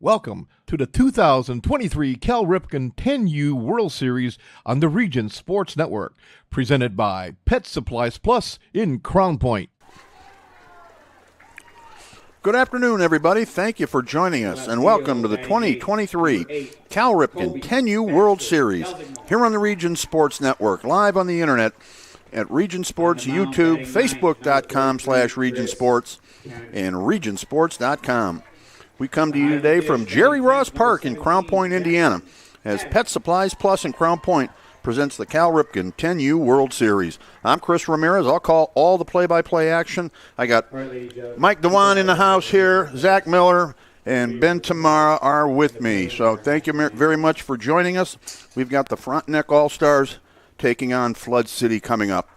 Welcome to the 2023 Cal Ripken 10U World Series on the Region Sports Network, presented by Pet Supplies Plus in Crown Point. Good afternoon, everybody. Thank you for joining us, and welcome to the 2023 Cal Ripken 10U World Series here on the Region Sports Network, live on the internet at Region Sports YouTube, Facebook.com/Region Sports, and RegionSports.com. We come to you today from Jerry Ross Park in Crown Point, Indiana, as Pet Supplies Plus in Crown Point presents the Cal Ripken 10U World Series. I'm Chris Ramirez. I'll call all the play-by-play action. I got Mike Dewan in the house here, Zach Miller, and Ben Tamara are with me. So thank you very much for joining us. We've got the Frontenac All-Stars taking on Flood City coming up.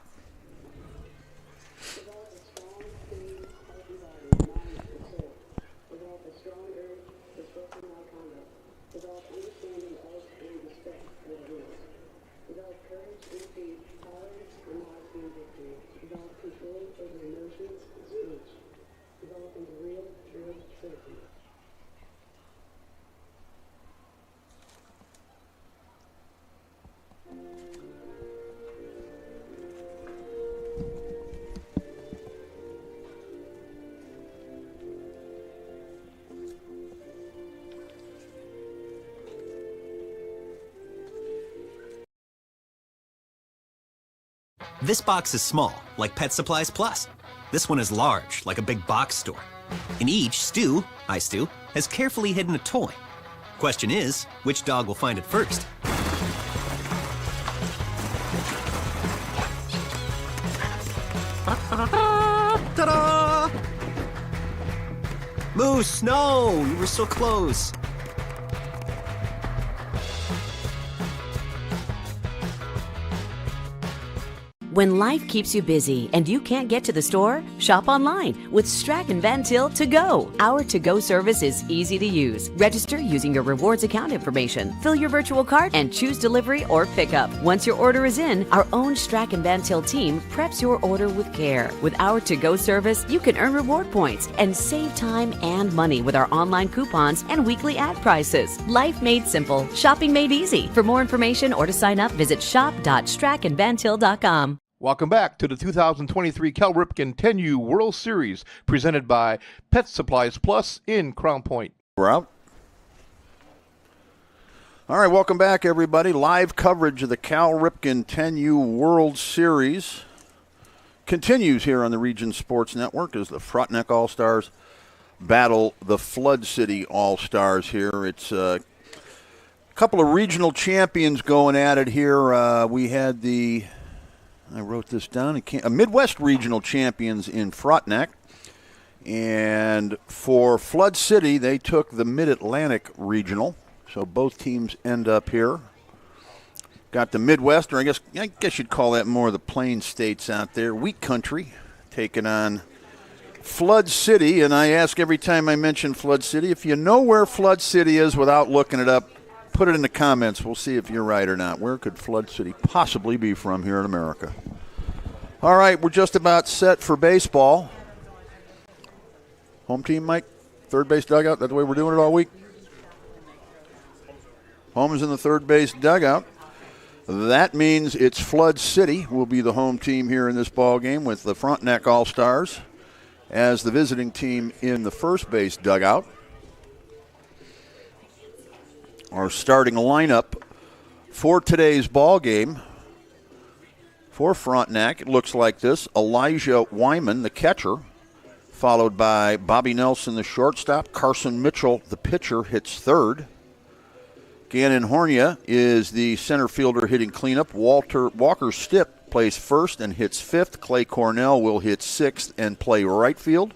This box is small, like Pet Supplies Plus. This one is large, like a big box store. In each, Stu, has carefully hidden a toy. Question is, which dog will find it first? Ta-da! Moose, no! You were so close. When life keeps you busy and you can't get to the store, shop online with Strack & Van Til To Go. Our to-go service is easy to use. Register using your rewards account information, fill your virtual cart, and choose delivery or pickup. Once your order is in, our own Strack & Van Til team preps your order with care. With our to-go service, you can earn reward points and save time and money with our online coupons and weekly ad prices. Life made simple, shopping made easy. For more information or to sign up, visit shop.strackandvantil.com. Welcome back to the 2023 Cal Ripken 10U World Series, presented by Pet Supplies Plus in Crown Point. We're out. All right, welcome back, everybody. Live coverage of the Cal Ripken 10U World Series continues here on the Region Sports Network as the Frontenac All-Stars battle the Flood City All-Stars here. It's a couple of regional champions going at it here. We had I wrote this down. Midwest Regional Champions in Frontenac. And for Flood City, they took the Mid-Atlantic Regional. So both teams end up here. Got the Midwest, or I guess you'd call that more the Plain States out there. Wheat Country taking on Flood City. And I ask every time I mention Flood City, if you know where Flood City is without looking it up, put it in the comments. We'll see if you're right or not. Where could Flood City possibly be from here in America? All right, we're just about set for baseball. Home team, Mike? Third base dugout? That's the way we're doing it all week? Home is in the third base dugout. That means it's Flood City will be the home team here in this ball game with the Frontenac All-Stars as the visiting team in the first base dugout. Our starting lineup for today's ball game for Frontenac, it looks like this. Elijah Wyman, the catcher, followed by Bobby Nelson, the shortstop. Carson Mitchell, the pitcher, hits third. Gannon Hornia is the center fielder hitting cleanup. Walker Stipp plays first and hits fifth. Clay Cornell will hit sixth and play right field.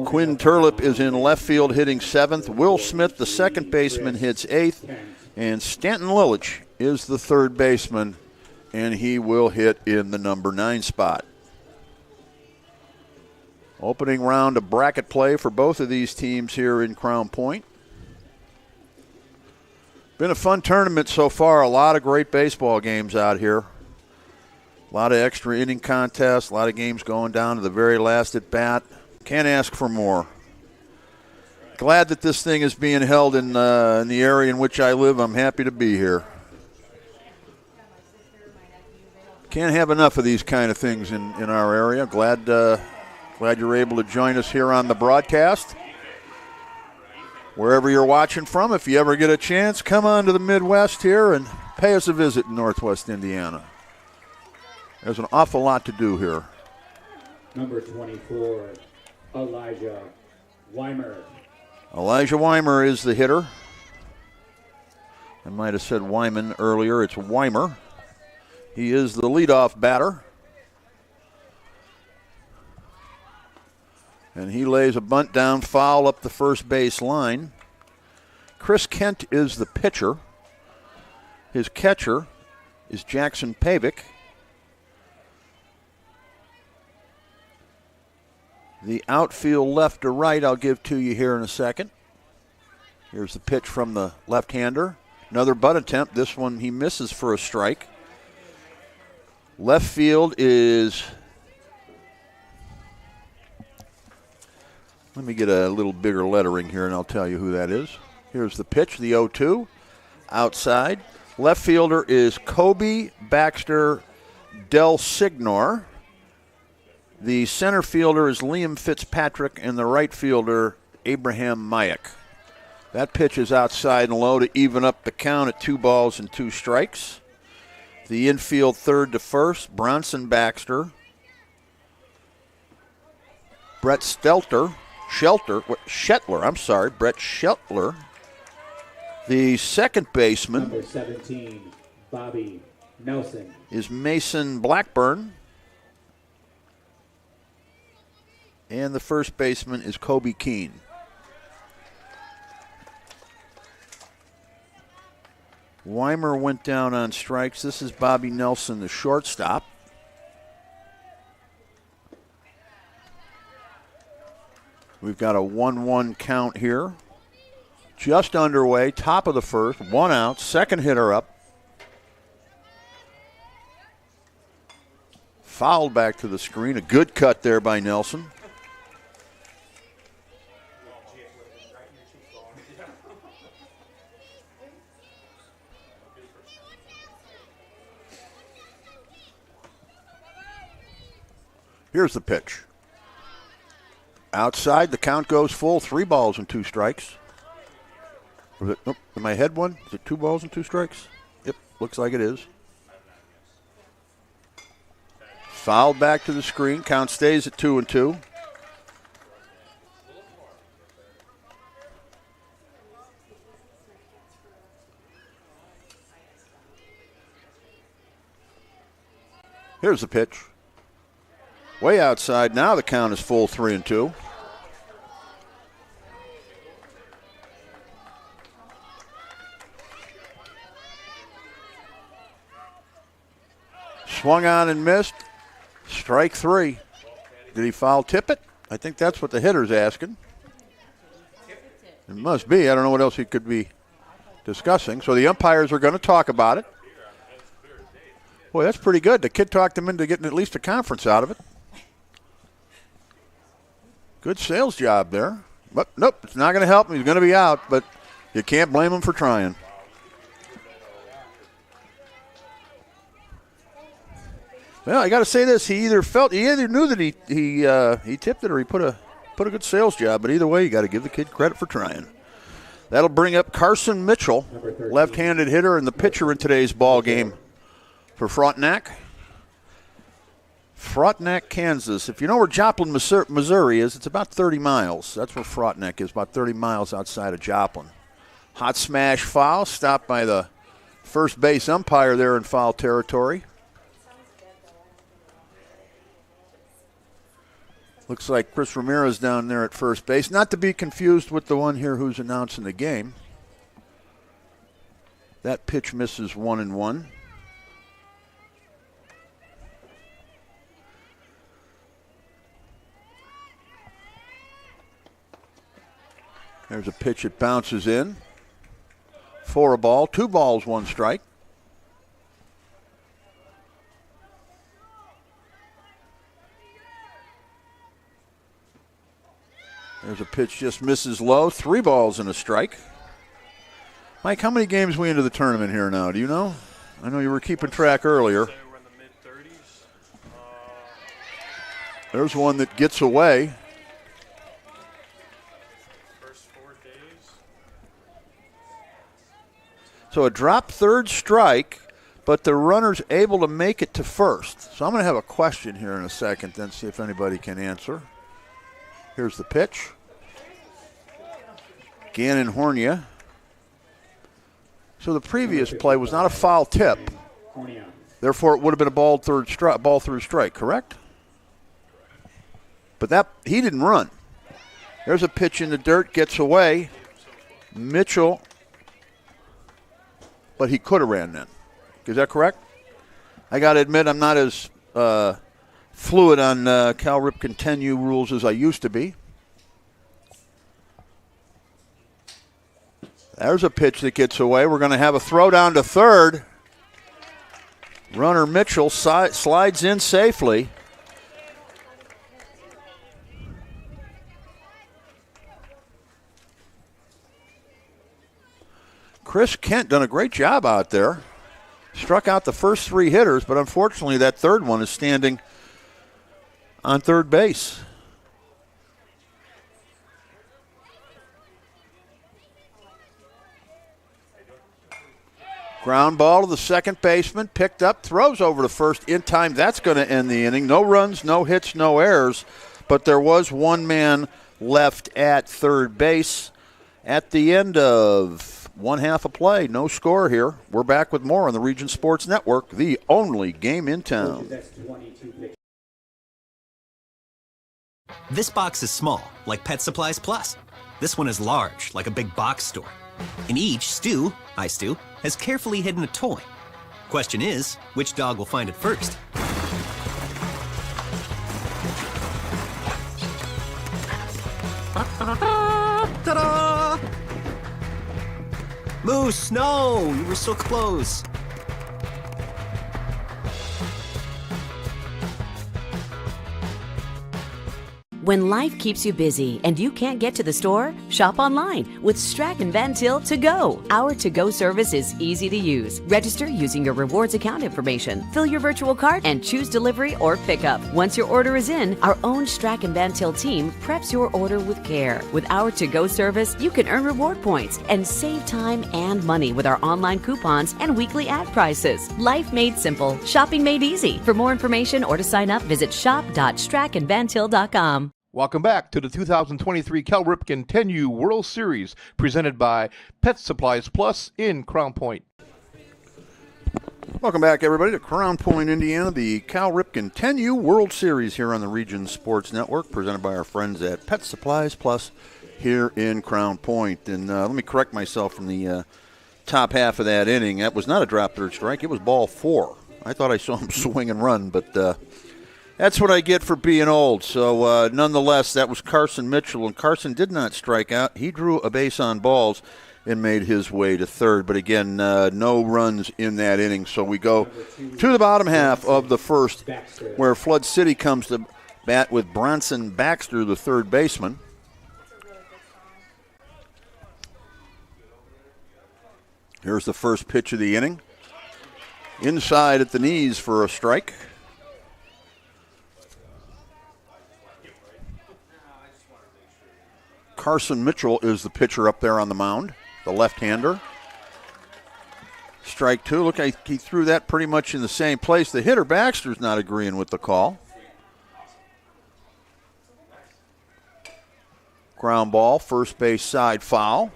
Quinn Turlip is in left field hitting seventh. Will Smith, the second baseman, hits eighth. And Stanton Lilich is the third baseman, and he will hit in the number 9 spot. Opening round of bracket play for both of these teams here in Crown Point. Been a fun tournament so far. A lot of great baseball games out here. A lot of extra inning contests, a lot of games going down to the very last at bat. Can't ask for more. Glad that this thing is being held in the area in which I live. I'm happy to be here. Can't have enough of these kind of things in our area. Glad you're able to join us here on the broadcast. Wherever you're watching from, if you ever get a chance, come on to the Midwest here and pay us a visit in Northwest Indiana. There's an awful lot to do here. Number 24, Elijah Weimer. Elijah Weimer is the hitter. I might have said Wyman earlier. It's Weimer. He is the leadoff batter. And he lays a bunt down, foul up the first base line. Chris Kent is the pitcher. His catcher is Jackson Pavic. The outfield left to right I'll give to you here in a second. Here's the pitch from the left-hander. Another bunt attempt. This one he misses for a strike. Left field is... Let me get a little bigger lettering here and I'll tell you who that is. Here's the pitch, the 0-2. Outside. Left fielder is Kobe Baxter Del Signor. The center fielder is Liam Fitzpatrick, and the right fielder, Abraham Mayak. That pitch is outside and low to even up the count at 2 balls and 2 strikes. The infield third to first, Bronson Baxter. Brett Sheltler. The second baseman. Number 17, Bobby Nelson. Is Mason Blackburn. And the first baseman is Kobe Keene. Weimer went down on strikes. This is Bobby Nelson, the shortstop. We've got a 1-1 count here. Just underway, top of the first, 1 out, second hitter up. Fouled back to the screen. A good cut there by Nelson. Here's the pitch. Outside, the count goes full. 3 balls and 2 strikes. Am I ahead one? Is it 2 balls and 2 strikes? Yep, looks like it is. Fouled back to the screen. Count stays at 2-2. Here's the pitch. Way outside. Now the count is full, 3-2. Swung on and missed. Strike 3. Did he foul tip it? I think that's what the hitter's asking. It must be. I don't know what else he could be discussing. So the umpires are going to talk about it. Boy, that's pretty good. The kid talked him into getting at least a conference out of it. Good sales job there. But nope, it's not going to help him. He's going to be out, but you can't blame him for trying. Well, I got to say this: he either knew that he tipped it, or he put a good sales job. But either way, you got to give the kid credit for trying. That'll bring up Carson Mitchell, left-handed hitter and the pitcher in today's ball game for Frontenac. Frontenac, Kansas. If you know where Joplin, Missouri is, it's about 30 miles. That's where Frontenac is, about 30 miles outside of Joplin. Hot smash foul, stopped by the first base umpire there in foul territory. Looks like Chris Ramirez down there at first base. Not to be confused with the one here who's announcing the game. That pitch misses 1-1. There's a pitch that bounces in. For a ball, 2 balls, 1 strike. There's a pitch just misses low. 3 balls and a strike. Mike, how many games we into the tournament here now? Do you know? I know you were keeping track earlier. We're in the mid-30s. There's one that gets away. First 4 days. So a drop third strike, but the runner's able to make it to first. So I'm going to have a question here in a second, then see if anybody can answer. Here's the pitch. Gannon Hornia. So the previous play was not a foul tip. Therefore, it would have been a ball through strike, correct? But that he didn't run. There's a pitch in the dirt, gets away. Mitchell, but he could have ran then. Is that correct? I got to admit, I'm not as fluid on Cal Ripken 10U rules as I used to be. There's a pitch that gets away. We're going to have a throw down to third. Runner Mitchell slides in safely. Chris Kent done a great job out there. Struck out the first 3 hitters, but unfortunately that third one is standing on third base. Ground ball to the second baseman, picked up, throws over to first in time. That's going to end the inning. No runs, no hits, no errors, but there was one man left at third base at the end of 1/2 of play. No score here. We're back with more on the Region Sports Network, the only game in town. This box is small, like Pet Supplies Plus. This one is large, like a big box store. In each, Stu, has carefully hidden a toy. Question is, which dog will find it first? Ta-da! Moose, no! You were so close. When life keeps you busy and you can't get to the store, shop online with Strachan Van Til To Go. Our to-go service is easy to use. Register using your rewards account information, fill your virtual cart, and choose delivery or pickup. Once your order is in, our own Strachan Van Til team preps your order with care. With our to-go service, you can earn reward points and save time and money with our online coupons and weekly ad prices. Life made simple, shopping made easy. For more information or to sign up, visit shop.strachanvantil.com. Welcome back to the 2023 Cal Ripken 10U World Series, presented by Pet Supplies Plus in Crown Point. Welcome back, everybody, to Crown Point, Indiana, the Cal Ripken 10U World Series here on the Region Sports Network, presented by our friends at Pet Supplies Plus here in Crown Point. And let me correct myself from the top half of that inning. That was not a drop third strike. It was ball 4. I thought I saw him swing and run, but that's what I get for being old. So, nonetheless, that was Carson Mitchell, and Carson did not strike out. He drew a base on balls and made his way to third. But, again, no runs in that inning. So we go to the bottom half of the first, where Flood City comes to bat with Bronson Baxter, the third baseman. Here's the first pitch of the inning. Inside at the knees for a strike. Carson Mitchell is the pitcher up there on the mound, the left-hander. Strike 2. Look, he threw that pretty much in the same place. The hitter, Baxter's not agreeing with the call. Ground ball, first base side foul.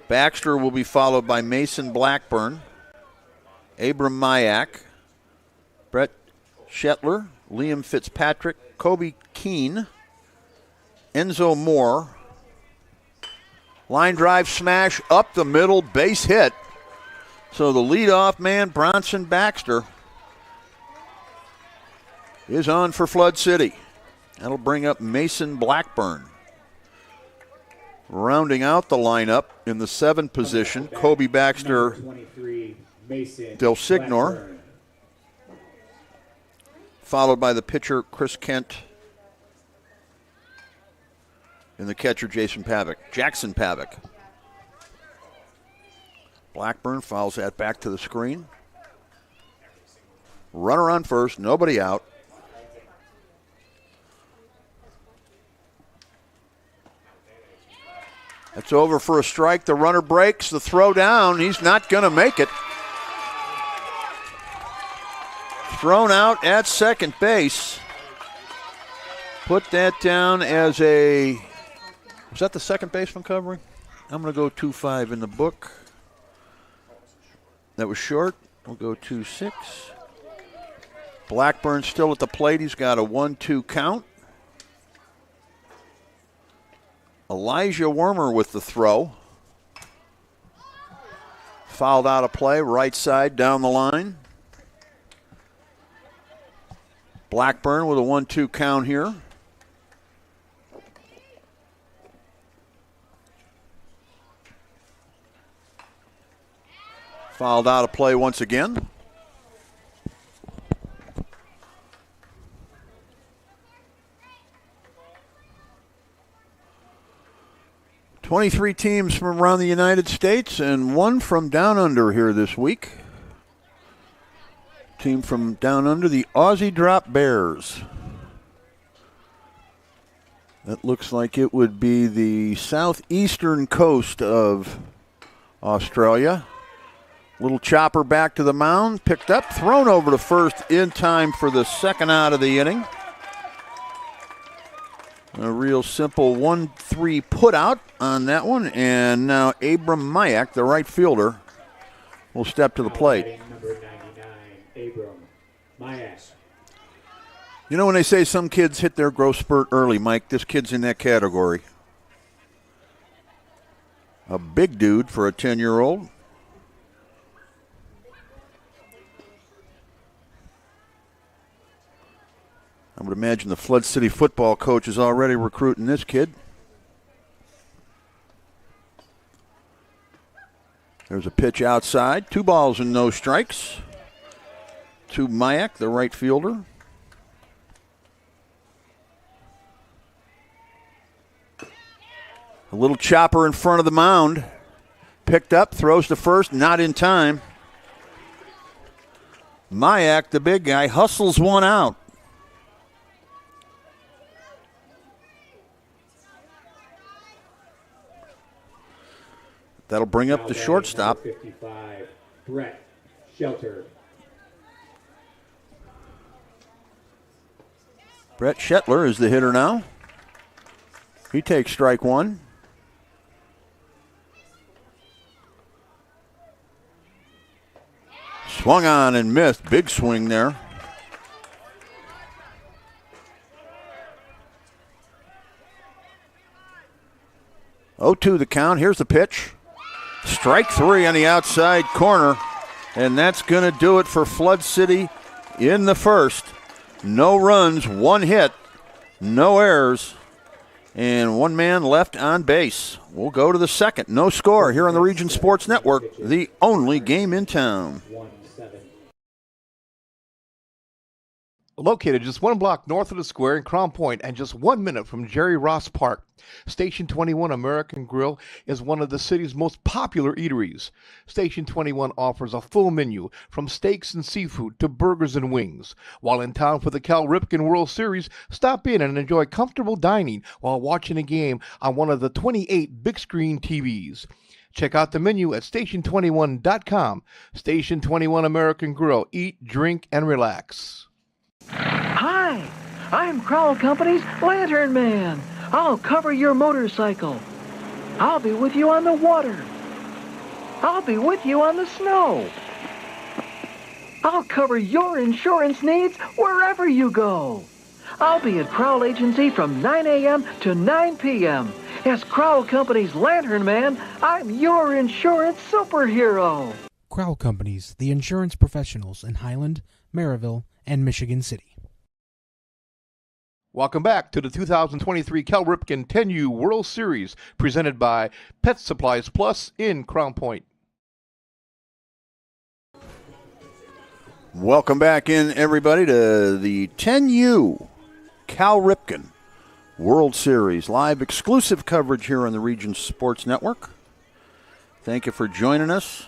Baxter will be followed by Mason Blackburn, Abram Mayak, Brett Shetler, Liam Fitzpatrick, Kobe Keene, Enzo Moore. Line drive smash up the middle, base hit. So the leadoff man, Bronson Baxter, is on for Flood City. That'll bring up Mason Blackburn. Rounding out the lineup in the 7th position, Kobe Baxter, Del Signor, followed by the pitcher, Chris Kent, And the catcher, Jackson Pavick. Blackburn fouls that back to the screen. Runner on first, nobody out. That's over for a strike. The runner breaks. The throw down. He's not going to make it. Thrown out at second base. Put that down as a... Was that the second baseman covering? I'm going to go 2-5 in the book. That was short. We'll go 2-6. Blackburn still at the plate. He's got a 1-2 count. Elijah Wormer with the throw. Fouled out of play, right side down the line. Blackburn with a 1-2 count here. Fouled out of play once again. "23 teams from around the United States and one from down under here this week. Team from down under, the Aussie Drop Bears. That looks like it would be the southeastern coast of Australia. Little chopper back to the mound, picked up, thrown over to first in time for the second out of the inning. A real simple 1-3 put out on that one, and now Abram Mayak, the right fielder, will step to the plate. Number 99, Abram Mayak. You know when they say some kids hit their growth spurt early, Mike, this kid's in that category. A big dude for a 10-year-old. I would imagine the Flood City football coach is already recruiting this kid. There's a pitch outside. 2 balls and no strikes to Mayak, the right fielder. A little chopper in front of the mound. Picked up, throws to first, not in time. Mayak, the big guy, hustles one out. That'll bring up the shortstop. 55, Brett Shelter. Brett Shetler is the hitter now. He takes strike one. Swung on and missed. Big swing there. Oh, 2 the count. Here's the pitch. Strike 3 on the outside corner, and that's going to do it for Flood City in the first. No runs, 1 hit, no errors, and 1 man left on base. We'll go to the second. No score here on the Region Sports Network, the only game in town. 1-7. Located just 1 block north of the square in Crown Point and just 1 minute from Jerry Ross Park, Station 21 American Grill is one of the city's most popular eateries. Station 21 offers a full menu from steaks and seafood to burgers and wings. While in town for the Cal Ripken World Series, stop in and enjoy comfortable dining while watching a game on one of the 28 big screen TVs. Check out the menu at station21.com. Station 21 American Grill. Eat, drink, and relax. Hi, I'm Crowell Company's Lantern Man. I'll cover your motorcycle. I'll be with you on the water. I'll be with you on the snow. I'll cover your insurance needs wherever you go. I'll be at Crowell Agency from 9 a.m. to 9 p.m. As Crowell Company's Lantern Man, I'm your insurance superhero. Crowell Companies, the insurance professionals in Highland, Maryville, and Michigan City. Welcome back to the 2023 Cal Ripken 10U World Series, presented by Pet Supplies Plus in Crown Point. Welcome back in, everybody, to the 10U Cal Ripken World Series. Live exclusive coverage here on the Region Sports Network. Thank you for joining us.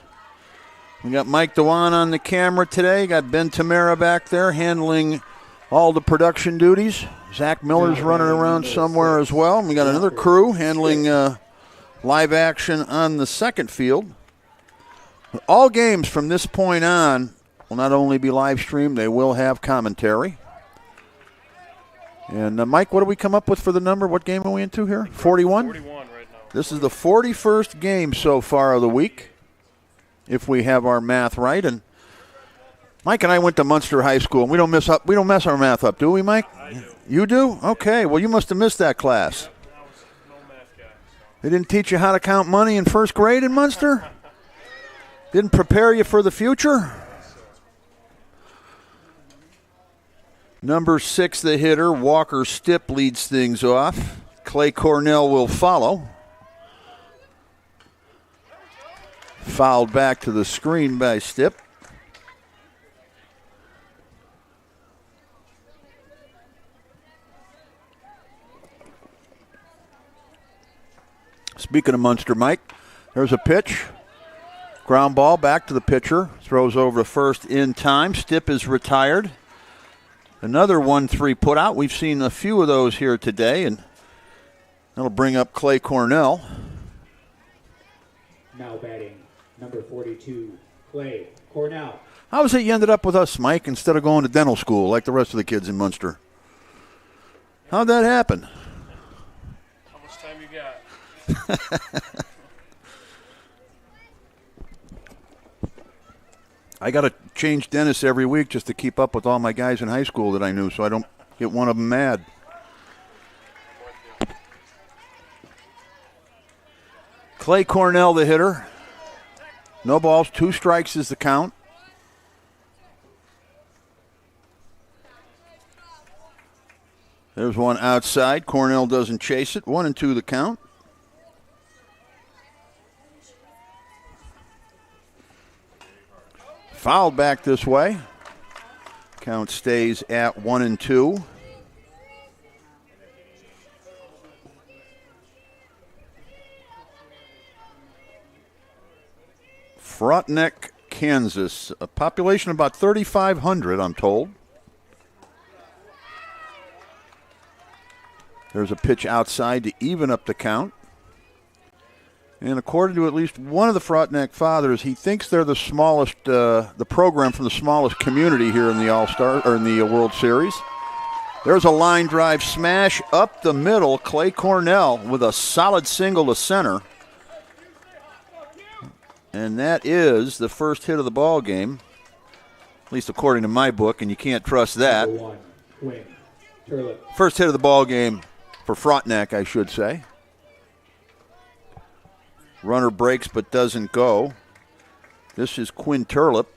We got Mike Dewan on the camera today. Got Ben Tamara back there handling all the production duties. Zach Miller's running around somewhere as well. We got another crew handling live action on the second field. All games from this point on will not only be live streamed, they will have commentary. And Mike, what do we come up with for the number? What game are we into here? 41? 41 right now. This is the 41st game so far of the week, if we have our math right. And Mike and I went to Munster High School, and we don't mess our math up, do we, Mike? I do. You do? Okay. Well, you must have missed that class. I was no math guy. So. They didn't teach you how to count money in first grade in Munster? Didn't prepare you for the future? Number 6, the hitter, Walker Stipp, leads things off. Clay Cornell will follow. Fouled back to the screen by Stipp. Speaking of Munster, Mike, there's a pitch. Ground ball back to the pitcher. Throws over to first in time. Stipp is retired. Another 1-3 put out. We've seen a few of those here today, and that'll bring up Clay Cornell. Now batting, number 42, Clay Cornell. How is it you ended up with us, Mike, instead of going to dental school like the rest of the kids in Munster? How'd that happen? How much time you got? I got to change dentists every week just to keep up with all my guys in high school that I knew so I don't get one of them mad. Clay Cornell, the hitter. No balls, 2 strikes is the count. There's one outside. Cornell doesn't chase it. 1-2 the count. Fouled back this way. Count stays at 1-2. Frontenac, Kansas. A population of about 3,500, I'm told. There's a pitch outside to even up the count. And according to at least one of the Frontenac fathers, he thinks they're the smallest, the program from the smallest community here in the All-Star or in the World Series. There's a line drive smash up the middle. Clay Cornell with a solid single to center. And that is the first hit of the ball game, at least according to my book, and you can't trust that. Number 1, Quinn Turlip. First hit of the ball game for Frontenac, I should say. Runner breaks but doesn't go. This is Quinn Turlip.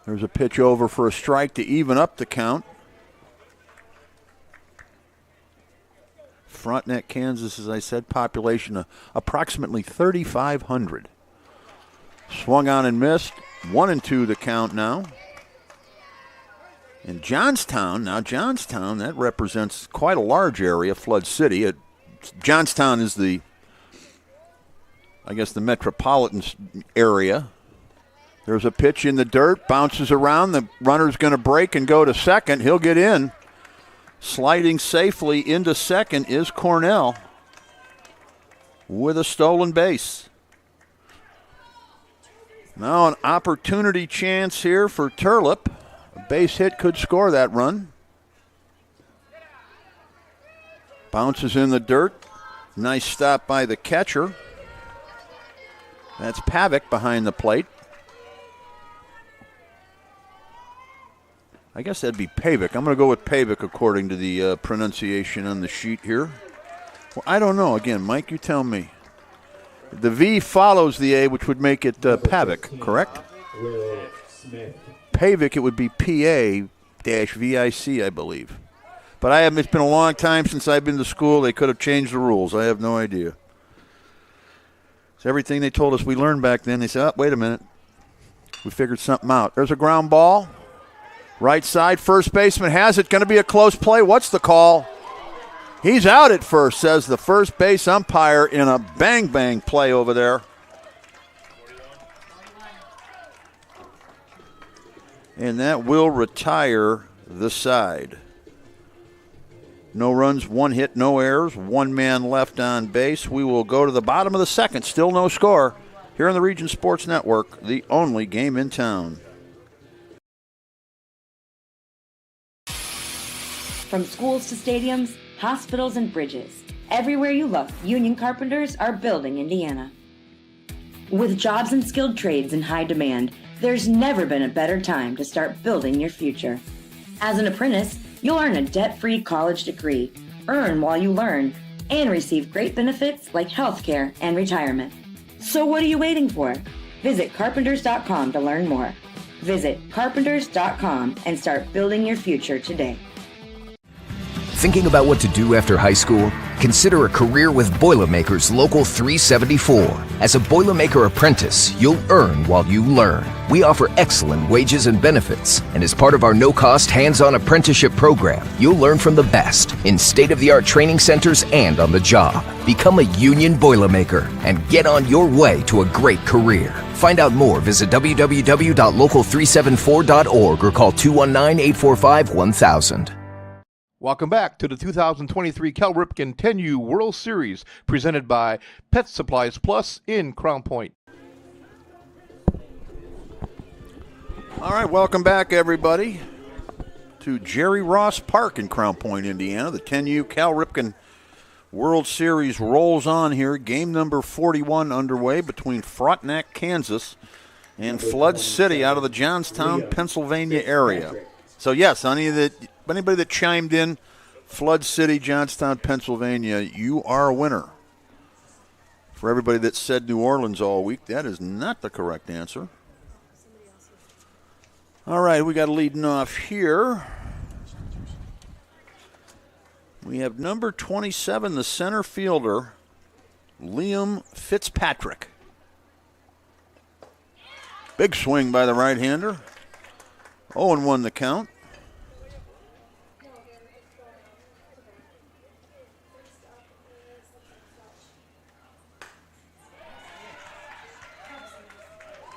There's a pitch over for a strike to even up the count. Frontenac, Kansas, as I said, population of approximately 3,500. Swung on and missed. 1-2 the count now. And Johnstown, that represents quite a large area, Flood City. Johnstown is the metropolitan area. There's a pitch in the dirt, bounces around. The runner's going to break and go to second. He'll get in. Sliding safely into second is Cornell with a stolen base. Now an opportunity chance here for Turlip. A base hit could score that run. Bounces in the dirt. Nice stop by the catcher. That's Pavic behind the plate. I guess that'd be Pavic. I'm going to go with Pavic according to the pronunciation on the sheet here. Well, I don't know. Again, Mike, you tell me. The V follows the A, which would make it Pavic, correct? Will Smith. Pavic, it would be P-A-V-I-C, I believe. But it's been a long time since I've been to school. They could have changed the rules. I have no idea. It's everything they told us we learned back then. They said, oh, wait a minute. We figured something out. There's a ground ball. Right side, first baseman has it. Going to be a close play. What's the call? He's out at first, says the first base umpire in a bang-bang play over there. And that will retire the side. No runs, 1 hit, no errors, 1 man left on base. We will go to the bottom of the second. Still no score here on the Region Sports Network, the only game in town. From schools to stadiums, hospitals and bridges, everywhere you look, union carpenters are building Indiana. With jobs and skilled trades in high demand, there's never been a better time to start building your future. As an apprentice, you'll earn a debt-free college degree, earn while you learn, and receive great benefits like healthcare and retirement. So what are you waiting for? Visit carpenters.com to learn more. Visit carpenters.com and start building your future today. Thinking about what to do after high school? Consider a career with Boilermakers Local 374. As a Boilermaker apprentice, you'll earn while you learn. We offer excellent wages and benefits, and as part of our no-cost hands-on apprenticeship program, you'll learn from the best in state-of-the-art training centers and on the job. Become a union Boilermaker and get on your way to a great career. Find out more, visit www.local374.org or call 219-845-1000. Welcome back to the 2023 Cal Ripken 10U World Series, presented by Pet Supplies Plus in Crown Point. All right, welcome back, everybody, to Jerry Ross Park in Crown Point, Indiana. The 10U Cal Ripken World Series rolls on here. Game number 41 underway between Frontenac, Kansas, and Flood City out of the Johnstown, Pennsylvania area. So, yes, anybody that chimed in, Flood City, Johnstown, Pennsylvania, you are a winner. For everybody that said New Orleans all week, that is not the correct answer. All right, we got a leading off here. We have number 27, the center fielder, Liam Fitzpatrick. Big swing by the right-hander. 0-1 the count.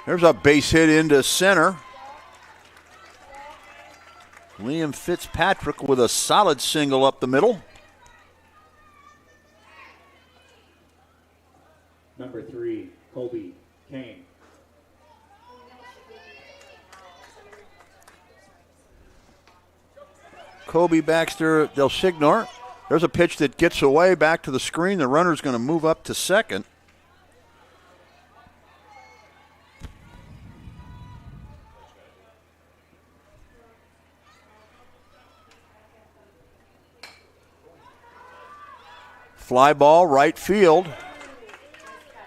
There's a base hit into center. Liam Fitzpatrick with a solid single up the middle. Number 3, Kobe Kane. Kobe Baxter Del Signor. There's a pitch that gets away back to the screen. The runner's going to move up to second. Fly ball, right field.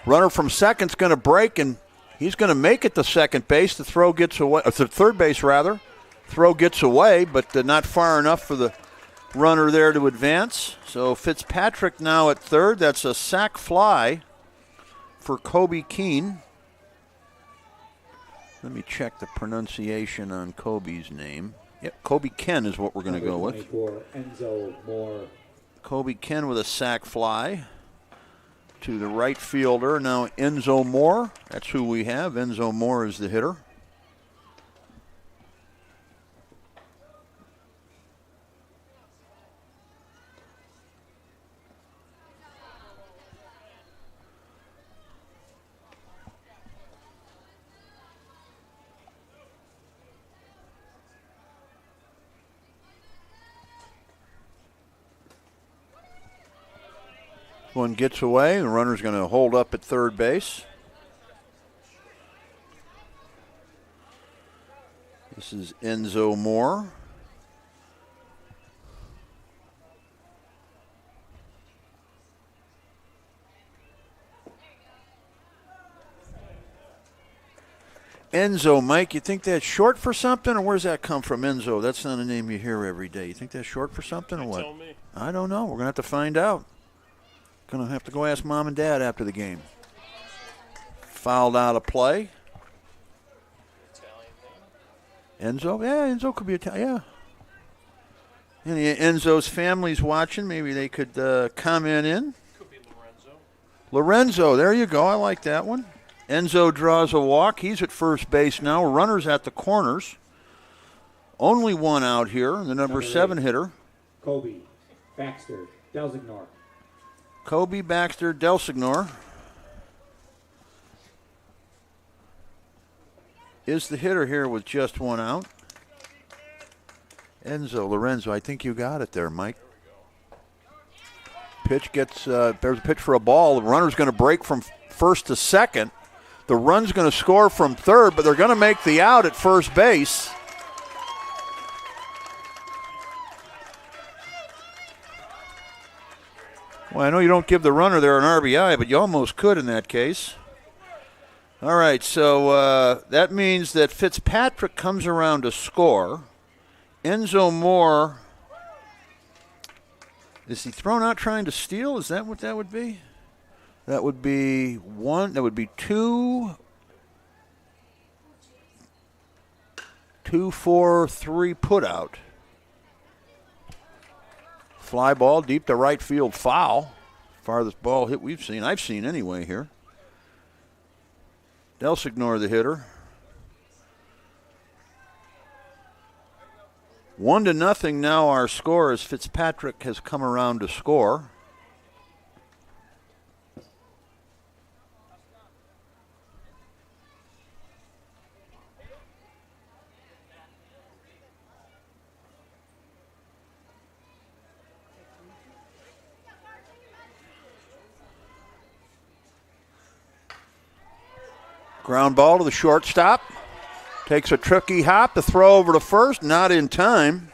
Runner from second's going to break, and he's going to make it to second base. The throw gets away, or to third base rather. Throw gets away, but not far enough for the runner there to advance. So Fitzpatrick now at third. That's a sac fly for Kobe Keene. Let me check the pronunciation on Kobe's name. Yep, Kobe Ken is what we're going to go with. Enzo Moore. Kobe Ken with a sac fly to the right fielder. Now Enzo Moore. That's who we have. Enzo Moore is the hitter. One gets away. The runner's going to hold up at third base. This is Enzo Moore. Enzo, Mike, you think that's short for something, or where's that come from, Enzo? That's not a name you hear every day. You think that's short for something, or what? Tell me. I don't know. We're going to have to find out. Going to have to go ask Mom and Dad after the game. Fouled out of play. Enzo? Yeah, Enzo could be yeah. Any Enzo's family's watching, maybe they could comment in. Could be Lorenzo. Lorenzo, there you go. I like that one. Enzo draws a walk. He's at first base now. Runners at the corners. Only one out here, the number 7 hitter. Kobe Baxter Delsignor. Kobe Baxter Delsignor is the hitter here with just one out. Enzo, Lorenzo, I think you got it there, Mike. Pitch gets, there's a pitch for a ball. The runner's going to break from first to second. The run's going to score from third, but they're going to make the out at first base. Well, I know you don't give the runner there an RBI, but you almost could in that case. All right, so that means that Fitzpatrick comes around to score. Enzo Moore, is he thrown out trying to steal? Is that what that would be? That would be one. That would be 2, 4, 3 put out. Fly ball deep to right field, foul. Farthest ball hit I've seen anyway here. Delsignor the hitter. 1-0 now our score as Fitzpatrick has come around to score. Ground ball to the shortstop. Takes a tricky hop to throw over to first, not in time.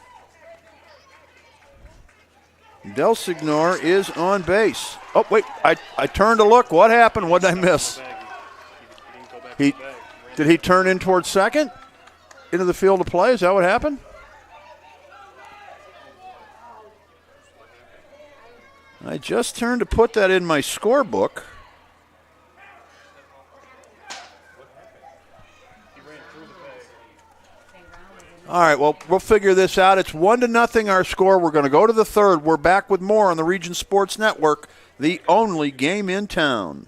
Delsignor is on base. Oh, wait, I turned to look. What happened? What did I miss? Did he turn in towards second? Into the field of play? Is that what happened? I just turned to put that in my scorebook. All right, well, we'll figure this out. It's 1-0 our score. We're going to go to the third. We're back with more on the Region Sports Network, the only game in town.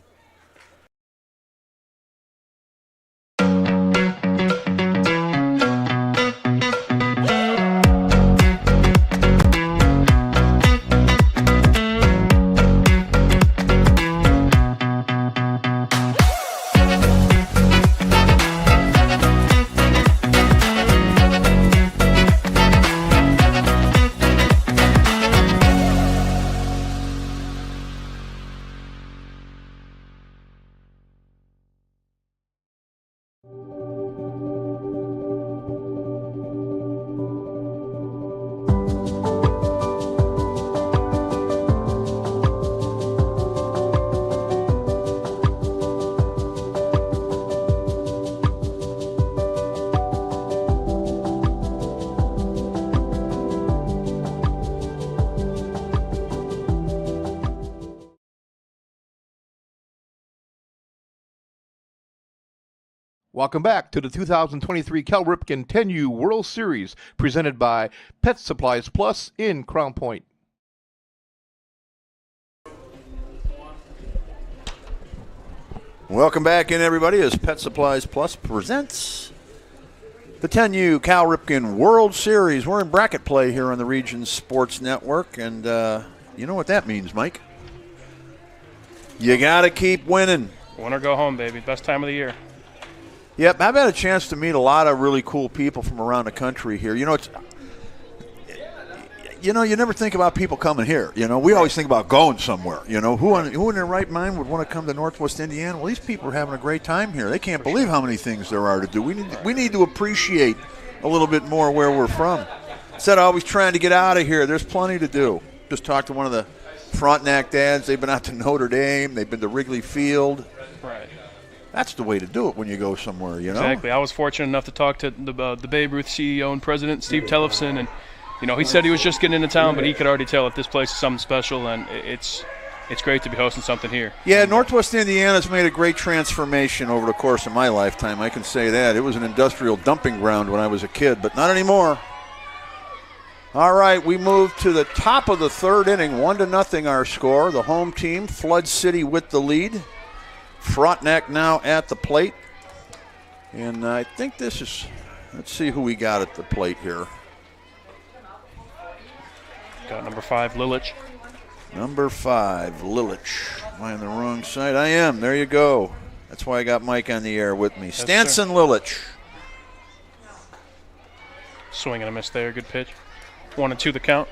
Welcome back to the 2023 Cal Ripken 10U World Series, presented by Pet Supplies Plus in Crown Point. Welcome back in, everybody, as Pet Supplies Plus presents the 10U Cal Ripken World Series. We're in bracket play here on the Region Sports Network, and you know what that means, Mike. You got to keep winning. Win or go home, baby. Best time of the year. Yep, I've had a chance to meet a lot of really cool people from around the country here. You never think about people coming here. We always think about going somewhere. Who in their right mind would want to come to Northwest Indiana? Well, these people are having a great time here. They can't believe how many things there are to do. We need to appreciate a little bit more where we're from. Instead of always trying to get out of here, there's plenty to do. Just talked to one of the Frontenac dads. They've been out to Notre Dame. They've been to Wrigley Field. Right. That's the way to do it when you go somewhere, Exactly. I was fortunate enough to talk to the Babe Ruth CEO and president, Steve Tellefson, and he said he was just getting into town, but he could already tell that this place is something special, and it's it's great to be hosting something here. Yeah, Northwest Indiana's made a great transformation over the course of my lifetime. I can say that. It was an industrial dumping ground when I was a kid, but not anymore. All right, we move to the top of the third inning. 1-0 our score. The home team, Flood City with the lead. Frontenac now at the plate. And I think this is, let's see who we got at the plate here. Got number 5, Lilich. Number 5, Lilich. Am I on the wrong side? I am. There you go. That's why I got Mike on the air with me. Yes, Stanson Lilich. Swing and a miss there. Good pitch. 1-2 the count.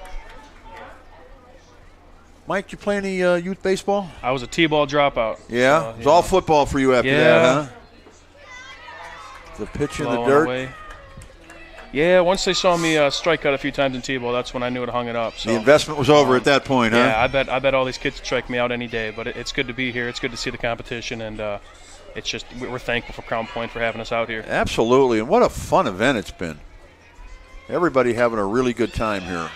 Mike, did you play any youth baseball? I was a T-ball dropout. Yeah? So, it was all football for you after that, huh? The pitch in the dirt. Away. Yeah, once they saw me strike out a few times in T-ball, that's when I knew it hung it up. So, the investment was over at that point, huh? Yeah, I bet all these kids would strike me out any day. But it's good to be here. It's good to see the competition, and it's just we're thankful for Crown Point for having us out here. Absolutely, and what a fun event it's been. Everybody having a really good time here.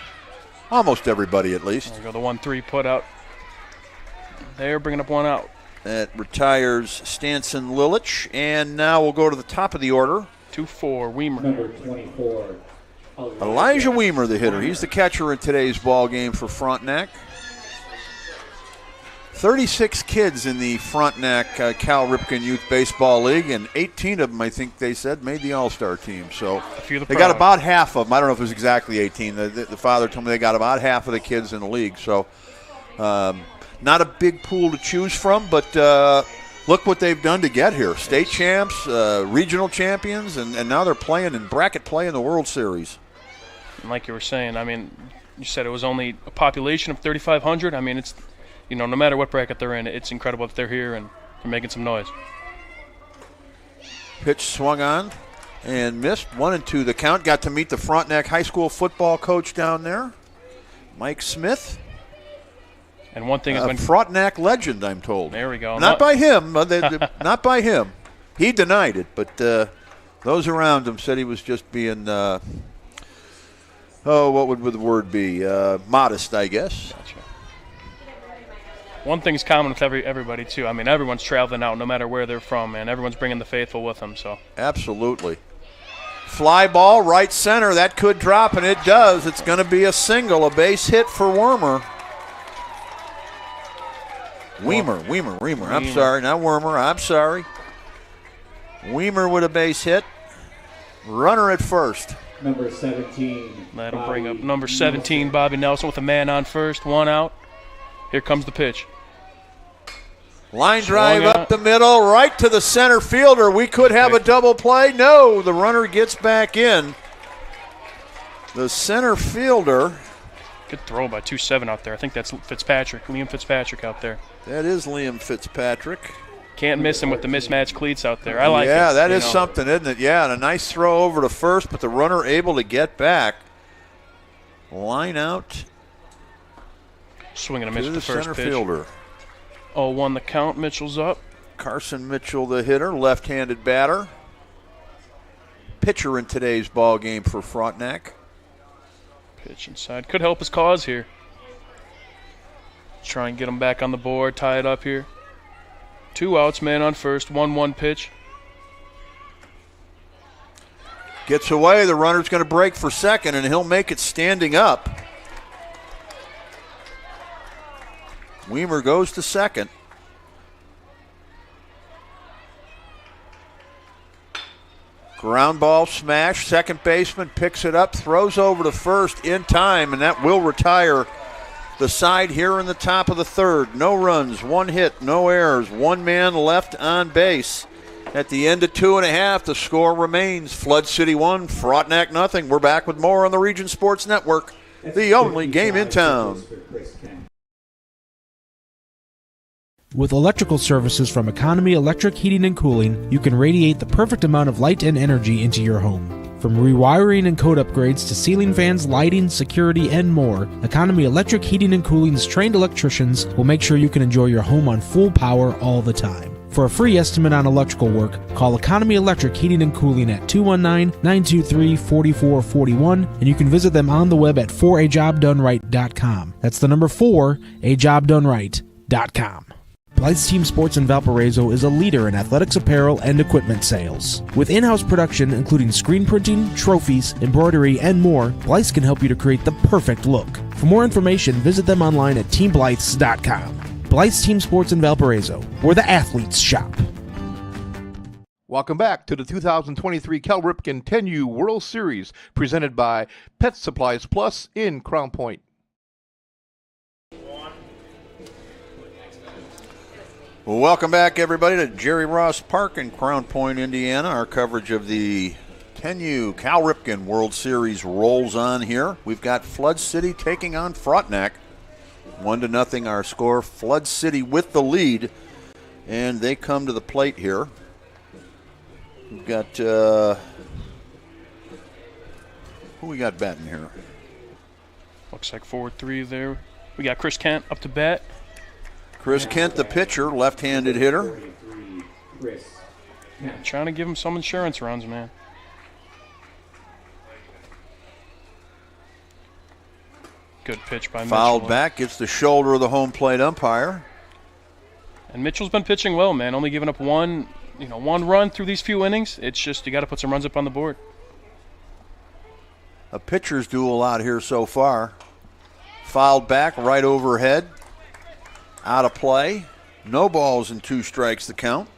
Almost everybody, at least. There we go, the 1-3 put out. They're bringing up one out. That retires Stanson Lilich, and now we'll go to the top of the order. 2-4, Weimer. Number 24, Elijah Weimer, the hitter. He's the catcher in today's ball game for Frontenac. 36 kids in the Frontenac Cal Ripken Youth Baseball League, and 18 of them, I think they said, made the All-Star team. So they got about half of them. I don't know if it was exactly 18. The father told me they got about half of the kids in the league. So not a big pool to choose from, but look what they've done to get here. State champs, regional champions, and now they're playing in bracket play in the World Series. And like you were saying, I mean, you said it was only a population of 3,500. I mean, it's, you know, no matter what bracket they're in, it's incredible that they're here and they're making some noise. Pitch swung on and missed. 1-2 the count. Got to meet the Frontenac High School football coach down there, Mike Smith. And one thing is when Frontenac legend, I'm told. There we go. Not by him. Not by him. He denied it, but those around him said he was just being, what would the word be? Modest, I guess. Gotcha. One thing's common with everybody, too. I mean, everyone's traveling out no matter where they're from, man. Everyone's bringing the faithful with them. So absolutely. Fly ball, right center. That could drop, and it does. It's going to be a single, a base hit for Weimer. Weimer. I'm sorry, not Wormer. I'm sorry. Weimer with a base hit. Runner at first. Number 17. That'll bring up number 17, Bobby Nelson, with a man on first, one out. Here comes the pitch. Line drive up the middle, right to the center fielder. We could have a double play. No, the runner gets back in. The center fielder. Good throw by 2-7 out there. I think that's Fitzpatrick, Liam Fitzpatrick out there. That is Liam Fitzpatrick. Can't miss him with the mismatched cleats out there. I like it. Yeah, that is something, isn't it? Yeah, and a nice throw over to first, but the runner able to get back. Line out. Swinging a miss with the first center pitch. Fielder. 0-1 the count. Mitchell's up. Carson Mitchell, the hitter, left-handed batter. Pitcher in today's ball game for Frontenac. Pitch inside. Could help his cause here. Try and get him back on the board. Tie it up here. 2 outs, man on first. 1-1 pitch. Gets away. The runner's going to break for second, and he'll make it standing up. Weimer goes to second. Ground ball smash. Second baseman picks it up, throws over to first in time, and that will retire the side here in the top of the third. No runs, 1 hit, no errors, 1 man left on base. At the end of 2.5, the score remains Flood City 1, Frontenac nothing. We're back with more on the Region Sports Network, the only game in town. With electrical services from Economy Electric Heating and Cooling, you can radiate the perfect amount of light and energy into your home. From rewiring and code upgrades to ceiling fans, lighting, security, and more, Economy Electric Heating and Cooling's trained electricians will make sure you can enjoy your home on full power all the time. For a free estimate on electrical work, call Economy Electric Heating and Cooling at 219-923-4441, and you can visit them on the web at 4ajobdoneright.com. That's the number 4, ajobdoneright.com. Blythe'sTeamSportsInValparaiso.com. Blythe's Team Sports in Valparaiso is a leader in athletics apparel and equipment sales. With in-house production including screen printing, trophies, embroidery, and more, Blythe's can help you to create the perfect look. For more information, visit them online at TeamBlythes.com. Blythe's Team Sports in Valparaiso, where the athletes shop. Welcome back to the 2023 Cal Ripken 10U World Series, presented by Pet Supplies Plus in Crown Point. Well, welcome back, everybody, to Jerry Ross Park in Crown Point, Indiana. Our coverage of the 10U Cal Ripken World Series rolls on here. We've got Flood City taking on Frontenac. 1-0 our score. Flood City with the lead, and they come to the plate here. We've got, who we got batting here? Looks like 4-3 there. We got Chris Kent up to bat. Chris Kent, the pitcher, left-handed hitter. Trying to give him some insurance runs, man. Good pitch by Mitchell. Fouled back, gets the shoulder of the home plate umpire. And Mitchell's been pitching well, man. Only giving up one run through these few innings. It's just you got to put some runs up on the board. A pitcher's duel out here so far. Fouled back, right overhead. Out of play. No balls and 2 strikes the count.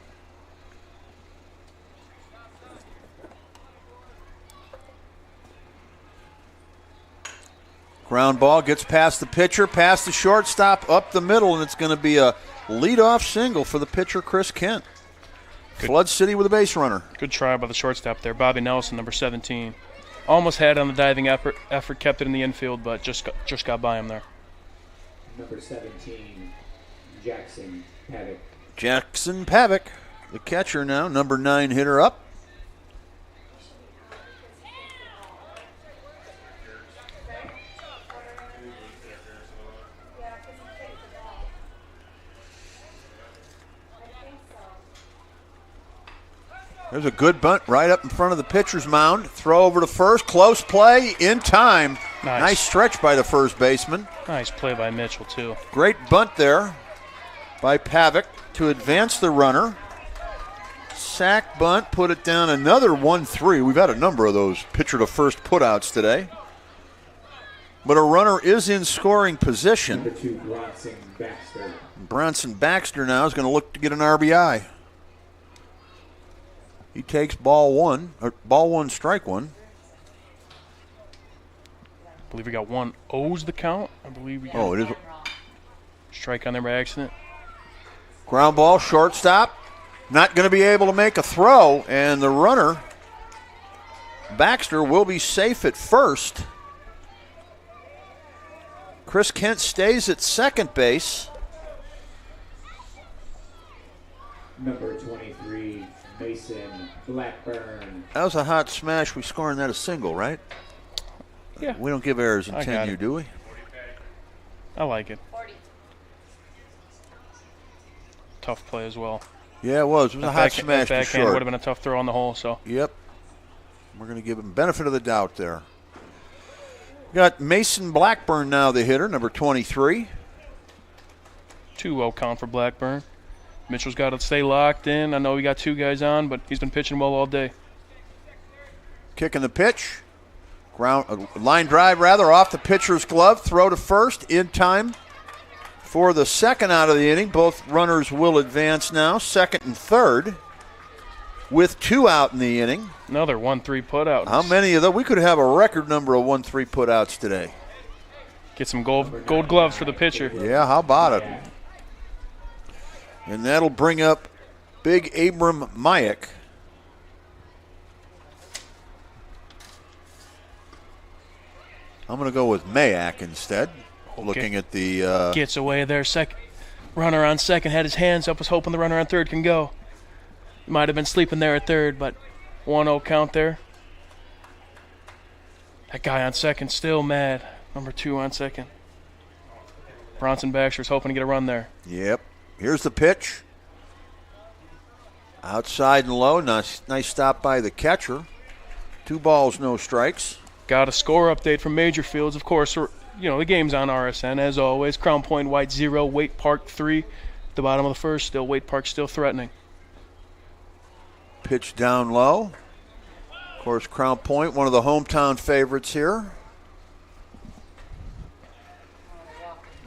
Ground ball gets past the pitcher, past the shortstop, up the middle, and it's going to be a leadoff single for the pitcher, Chris Kent. Flood City with a base runner. Good try by the shortstop there. Bobby Nelson, number 17. Almost had it on the diving effort, kept it in the infield, but just got by him there. Number 17, Jackson Pavick. Jackson Pavick, the catcher now, number 9 hitter up. There's a good bunt right up in front of the pitcher's mound. Throw over to first. Close play in time. Nice stretch by the first baseman. Nice play by Mitchell, too. Great bunt there by Pavick to advance the runner. Sack bunt, put it down, another 1-3. We've had a number of those pitcher to first putouts today. But a runner is in scoring position. Number 2, Bronson Baxter. Bronson Baxter now is going to look to get an RBI. He takes ball one, strike one. I believe we got 1-0's the count. I believe we got it is. Strike on there by accident. Ground ball, shortstop. Not going to be able to make a throw, and the runner, Baxter, will be safe at first. Chris Kent stays at second base. Number 23, Mason Blackburn. That was a hot smash. We scoring that a single, right? Yeah. We don't give errors in 10U, do we? I like it. Tough play as well. Yeah, it was. It was a hot smash to short. Would have been a tough throw on the hole. So. Yep. We're going to give him benefit of the doubt there. We got Mason Blackburn now, the hitter, number 23. 2-0 count for Blackburn. Mitchell's got to stay locked in. I know we got 2 guys on, but he's been pitching well all day. Kicking the pitch. Line drive, off the pitcher's glove. Throw to first in time for the second out of the inning. Both runners will advance now, second and third, with 2 out in the inning. Another 1-3 putouts. How many of those? We could have a record number of 1-3 putouts today. Get some gold gloves for the pitcher. Yeah, how about it? And that'll bring up big Abram Mayak. I'm going to go with Mayak instead. Okay. Looking at the... Gets away there. Runner on second had his hands up, was hoping the runner on third can go. Might have been sleeping there at third, but 1-0 count there. That guy on second still mad. Number 2 on second. Bronson Baxter's hoping to get a run there. Yep. Here's the pitch. Outside and low. Nice stop by the catcher. 2 balls, no strikes. Got a score update from Major Fields. Of course, the game's on RSN as always. Crown Point White 0, Waite Park 3. At the bottom of the first, still Waite Park still threatening. Pitch down low. Of course, Crown Point, one of the hometown favorites here.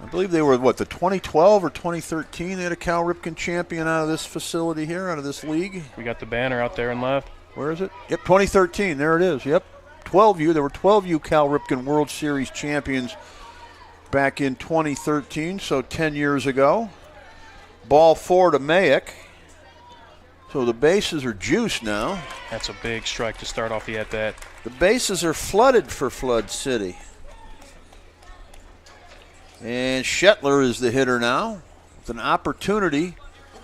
I believe they were, the 2012 or 2013? They had a Cal Ripken champion out of this facility here, out of this league. We got the banner out there and left. Where is it? Yep, 2013. There it is. Yep, 12U. There were 12U Cal Ripken World Series champions back in 2013, so 10 years ago. Ball 4 to Mayick. So the bases are juiced now. That's a big strike to start off the at-bat. The bases are flooded for Flood City. And Shetler is the hitter now with an opportunity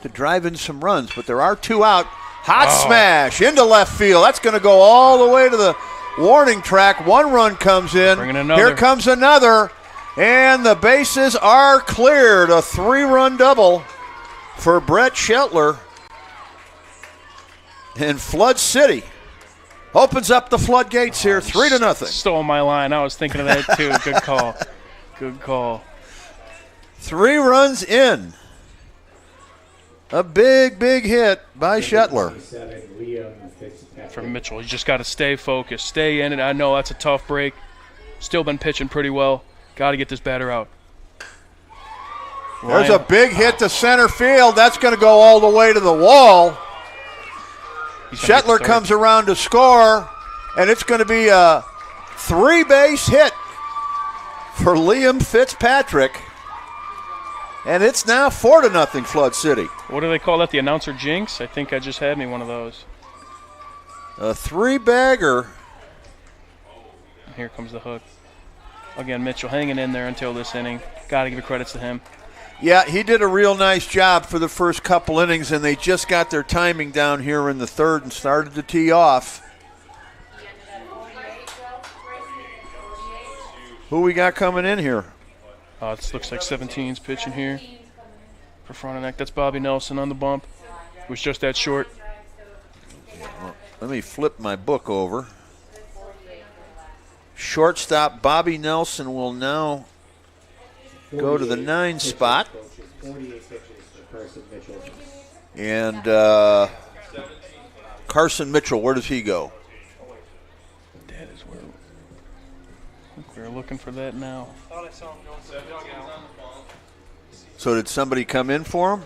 to drive in some runs. But there are 2 out. Hot smash into left field. That's going to go all the way to the warning track. 1 run comes in. Here comes another. And the bases are cleared. A 3-run double for Brett Shetler. And Flood City opens up the floodgates here, 3-0. Stole my line. I was thinking of that too. Good call. Good call. 3 runs in. A big, big hit by Shetler. From Mitchell. You just got to stay focused. Stay in it. I know that's a tough break. Still been pitching pretty well. Got to get this batter out. There's a big hit to center field. That's going to go all the way to the wall. Shetler comes around to score, and it's going to be a 3-base hit for Liam Fitzpatrick. And it's now 4-0 Flood City. What do they call that? The announcer jinx? I think I just had me one of those. A 3-bagger. Here comes the hook. Again, Mitchell hanging in there until this inning. Got to give the credits to him. Yeah, he did a real nice job for the first couple innings, and they just got their timing down here in the third and started to tee off. Who we got coming in here? This looks like 17's pitching here for Frontenac. That's Bobby Nelson on the bump. It was just that short. Well, let me flip my book over. Shortstop Bobby Nelson will now go to the 9 spot. And Carson Mitchell, where does he go? That is where we're looking for that now. So did somebody come in for him?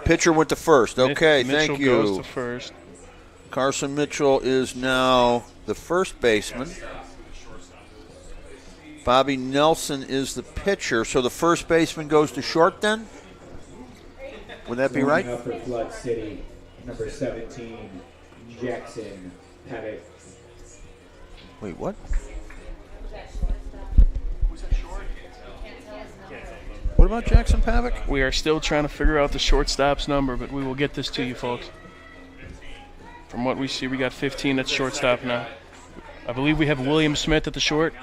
Pitcher went to first. Okay, thank you. Mitchell goes to first. Carson Mitchell is now the first baseman. Bobby Nelson is the pitcher, so the first baseman goes to short then? Would that be right? Up for Flood City, number 17, Jackson Pavick. Wait, what? What about Jackson Pavick? We are still trying to figure out the shortstop's number, but we will get this to you folks. From what we see, we got 15 at shortstop now. I believe we have William Smith at the short,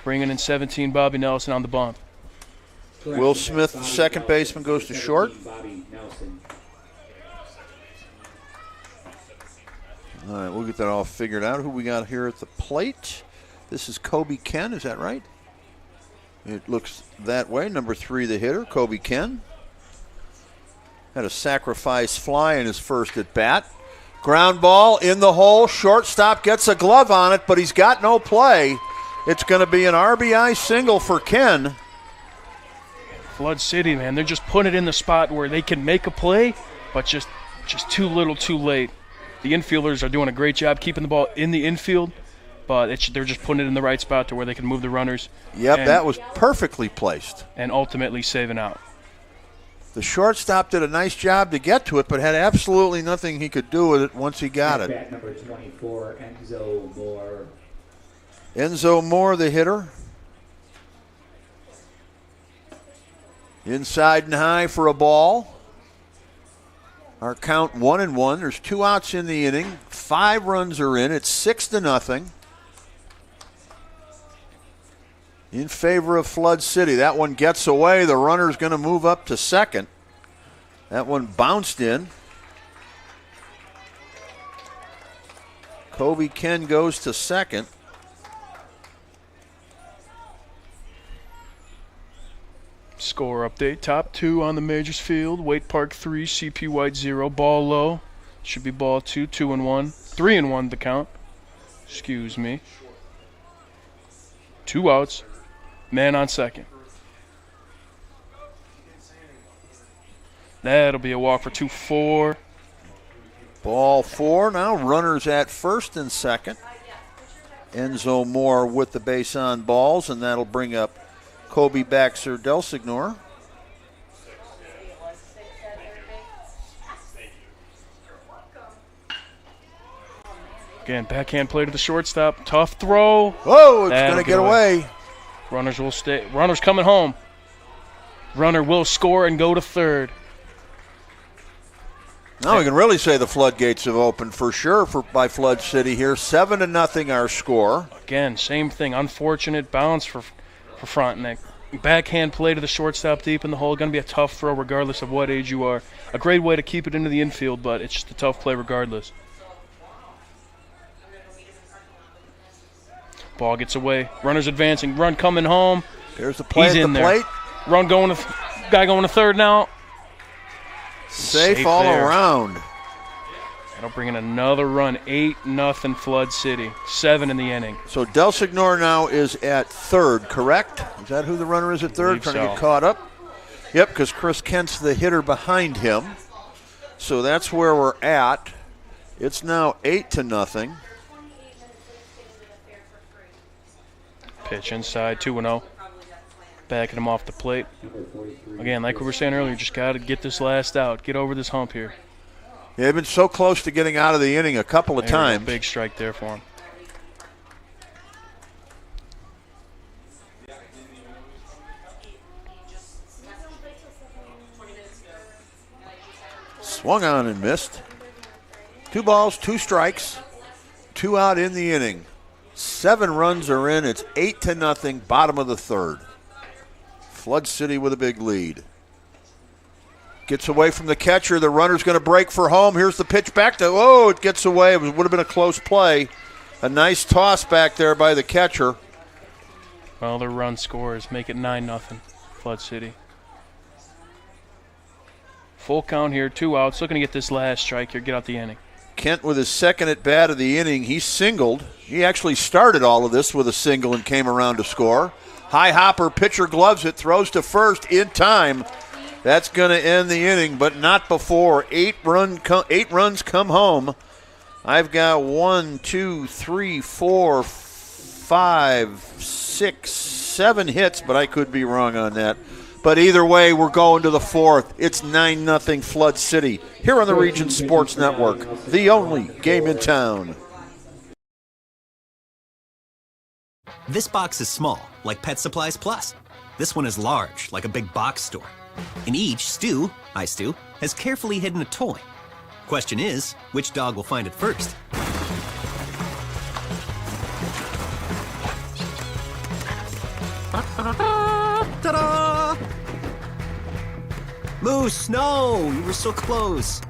bringing in 17, Bobby Nelson on the bump. Will Smith, the second baseman, goes to short. All right, we'll get that all figured out. Who we got here at the plate? This is Kobe Ken, is that right? It looks that way. Number 3, the hitter, Kobe Ken. Had a sacrifice fly in his first at bat. Ground ball in the hole. Shortstop gets a glove on it, but he's got no play. It's going to be an RBI single for Ken. Flood City, man, they're just putting it in the spot where they can make a play, but just too little, too late. The infielders are doing a great job keeping the ball in the infield, but they're just putting it in the right spot to where they can move the runners. Yep, that was perfectly placed. And ultimately saving out. The shortstop did a nice job to get to it, but had absolutely nothing he could do with it once he got it. Bat number 24, Enzo Moore. Enzo Moore, the hitter. Inside and high for a ball. Our count 1-1. There's 2 outs in the inning. 5 runs are in. It's 6-0. In favor of Flood City. That one gets away. The runner's going to move up to second. That one bounced in. Kobe Ken goes to second. Score update. Top 2 on the Majors field. Waite Park 3, CP White 0. Ball low. Should be ball 2, 2 and 1. 3 and 1 the count. Excuse me. 2 outs. Man on second. That'll be a walk for 2-4. Ball 4 now. Runners at first and second. Enzo Moore with the base on balls, and that'll bring up Kobe Baxter Delsignor. Again, backhand play to the shortstop. Tough throw. Whoa, it's going to get away. Runners will stay. Runners coming home. Runner will score and go to third. Now we can really say the floodgates have opened for sure by Flood City here. 7-0 our score. Again, same thing. Unfortunate bounce for Frontenac. Backhand play to the shortstop deep in the hole. Going to be a tough throw regardless of what age you are. A great way to keep it into the infield, but it's just a tough play regardless. Ball gets away. Runner's advancing. Run coming home. There's the play. He's at in the there. plate. Run going to guy going to third now. Safe all there. around. That'll bring in another run. 8-0 Flood City. 7 in the inning. So Delsignor now is at third, correct? Is that who the runner is at third? Trying to get caught up? Yep, because Chris Kent's the hitter behind him. So that's where we're at. It's now 8-0. Pitch inside, 2-0. Backing him off the plate. Again, like we were saying earlier, just got to get this last out. Get over this hump here. Yeah, they've been so close to getting out of the inning a couple of times. Big strike there for him. Swung on and missed. 2 balls, 2 strikes, 2 out in the inning. 7 runs are in. It's 8-0, bottom of the third. Flood City with a big lead. Gets away from the catcher. The runner's going to break for home. Here's the pitch back to, oh, it gets away. It would have been a close play. A nice toss back there by the catcher. Well, their run scores make it 9-0 Flood City. Full count here, 2 outs. Looking to get this last strike here, get out the inning. Kent with his second at bat of the inning. He singled. He actually started all of this with a single and came around to score. High hopper, pitcher gloves it, throws to first in time. That's going to end the inning, but not before 8 runs come home. I've got 1, 2, 3, 4, 5, 6, 7 hits, but I could be wrong on that. But either way, we're going to the 4th. It's 9-0 Flood City here on the Region Sports Network, the only game in town. This box is small, like Pet Supplies Plus. This one is large, like a big box store. In each, Stu, has carefully hidden a toy. Question is, which dog will find it first? Ta-da! Moose, no! You were so close.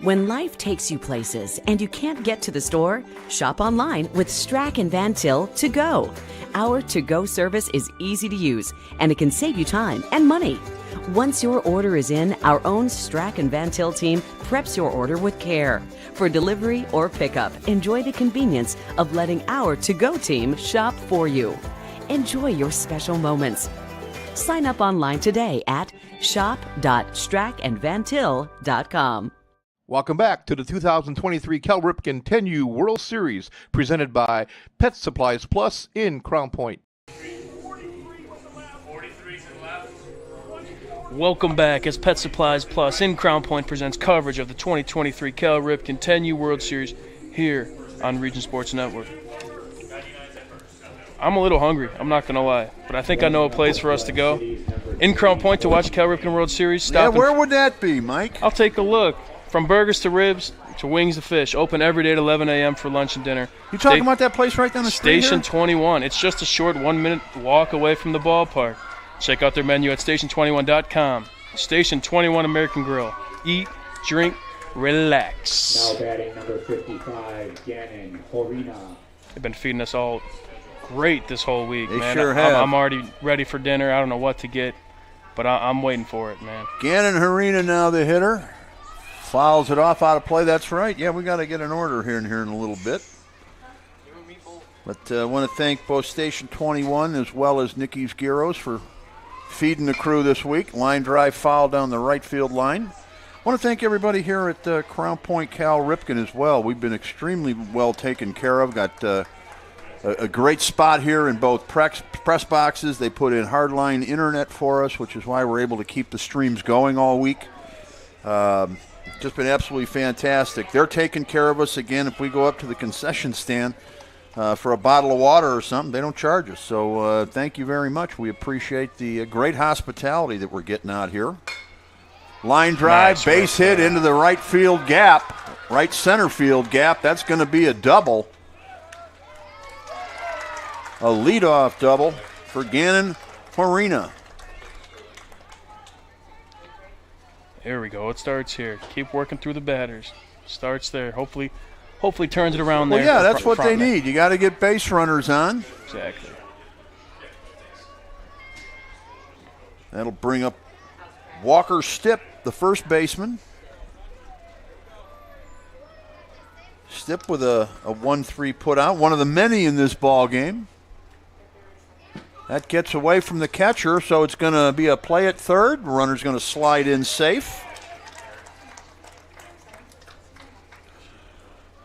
When life takes you places and you can't get to the store, shop online with Strack and Van Til to go. Our to-go service is easy to use and it can save you time and money. Once your order is in, our own Strack and Van Til team preps your order with care. For delivery or pickup, enjoy the convenience of letting our to-go team shop for you. Enjoy your special moments. Sign up online today at shop.strackandvantil.com. Welcome back to the 2023 Cal Ripken 10U World Series, presented by Pet Supplies Plus in Crown Point. Welcome back as Pet Supplies Plus in Crown Point presents coverage of the 2023 Cal Ripken 10U World Series here on Region Sports Network. I'm a little hungry, I'm not going to lie, but I think I know a place for us to go. In Crown Point to watch the Cal Ripken World Series. Yeah, where would that be, Mike? I'll take a look. From burgers to ribs to wings to fish. Open every day at 11 a.m. for lunch and dinner. You talking about that place right down the street Station here? 21. It's just a short 1-minute walk away from the ballpark. Check out their menu at station21.com. Station 21 American Grill. Eat, drink, relax. Now batting number 55, Gannon Horina. They've been feeding us all great this whole week, They man. sure have. I'm already ready for dinner. I don't know what to get, but I'm waiting for it, man. Gannon Harina now the hitter. Fouls it off out of play. That's right. Yeah, we got to get an order here in a little bit. But I want to thank both Station 21 as well as Nikki's Gyros for feeding the crew this week. Line drive foul down the right field line. I want to thank everybody here at Crown Point Cal Ripken as well. We've been extremely well taken care of. Got a great spot here in both press boxes. They put in hardline internet for us, which is why we're able to keep the streams going all week. Just been absolutely fantastic. They're taking care of us again. If we go up to the concession stand for a bottle of water or something, they don't charge us. So thank you very much. We appreciate the great hospitality that we're getting out here. Line drive, base hit into the right field gap, right center field gap. That's going to be a double. A leadoff double for Gannon Harina. There we go. It starts here. Keep working through the batters. Starts there. Hopefully turns it around there. Well, yeah, that's what they need. You got to get base runners on. Exactly. That'll bring up Walker Stipp, the first baseman. Stipp with a 1-3 put out, one of the many in this ball game. That gets away from the catcher, so it's going to be a play at third. Runner's going to slide in safe.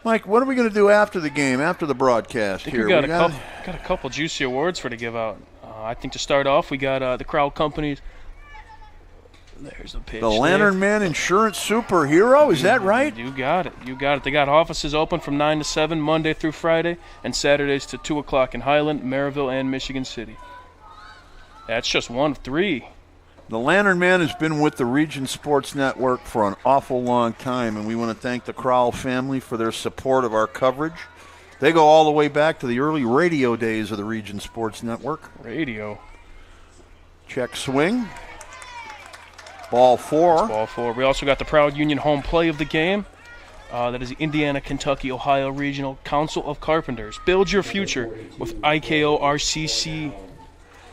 Mike, what are we going to do after the game, after the broadcast here? We got a couple juicy awards for to give out. I think to start off, we got the Crowell Companies. There's a pitch. The Lantern Man Insurance Superhero, is that right? You got it. They got offices open from 9 to 7 Monday through Friday, and Saturdays to 2 o'clock in Highland, Maryville, and Michigan City. That's just one of three. The Lantern Man has been with the Region Sports Network for an awful long time, and we want to thank the Crowell family for their support of our coverage. They go all the way back to the early radio days of the Region Sports Network. Radio. Check swing. Ball four. Ball four. We also got the proud Union home play of the game. That is the Indiana, Kentucky, Ohio Regional Council of Carpenters. Build your future with IKO RCC.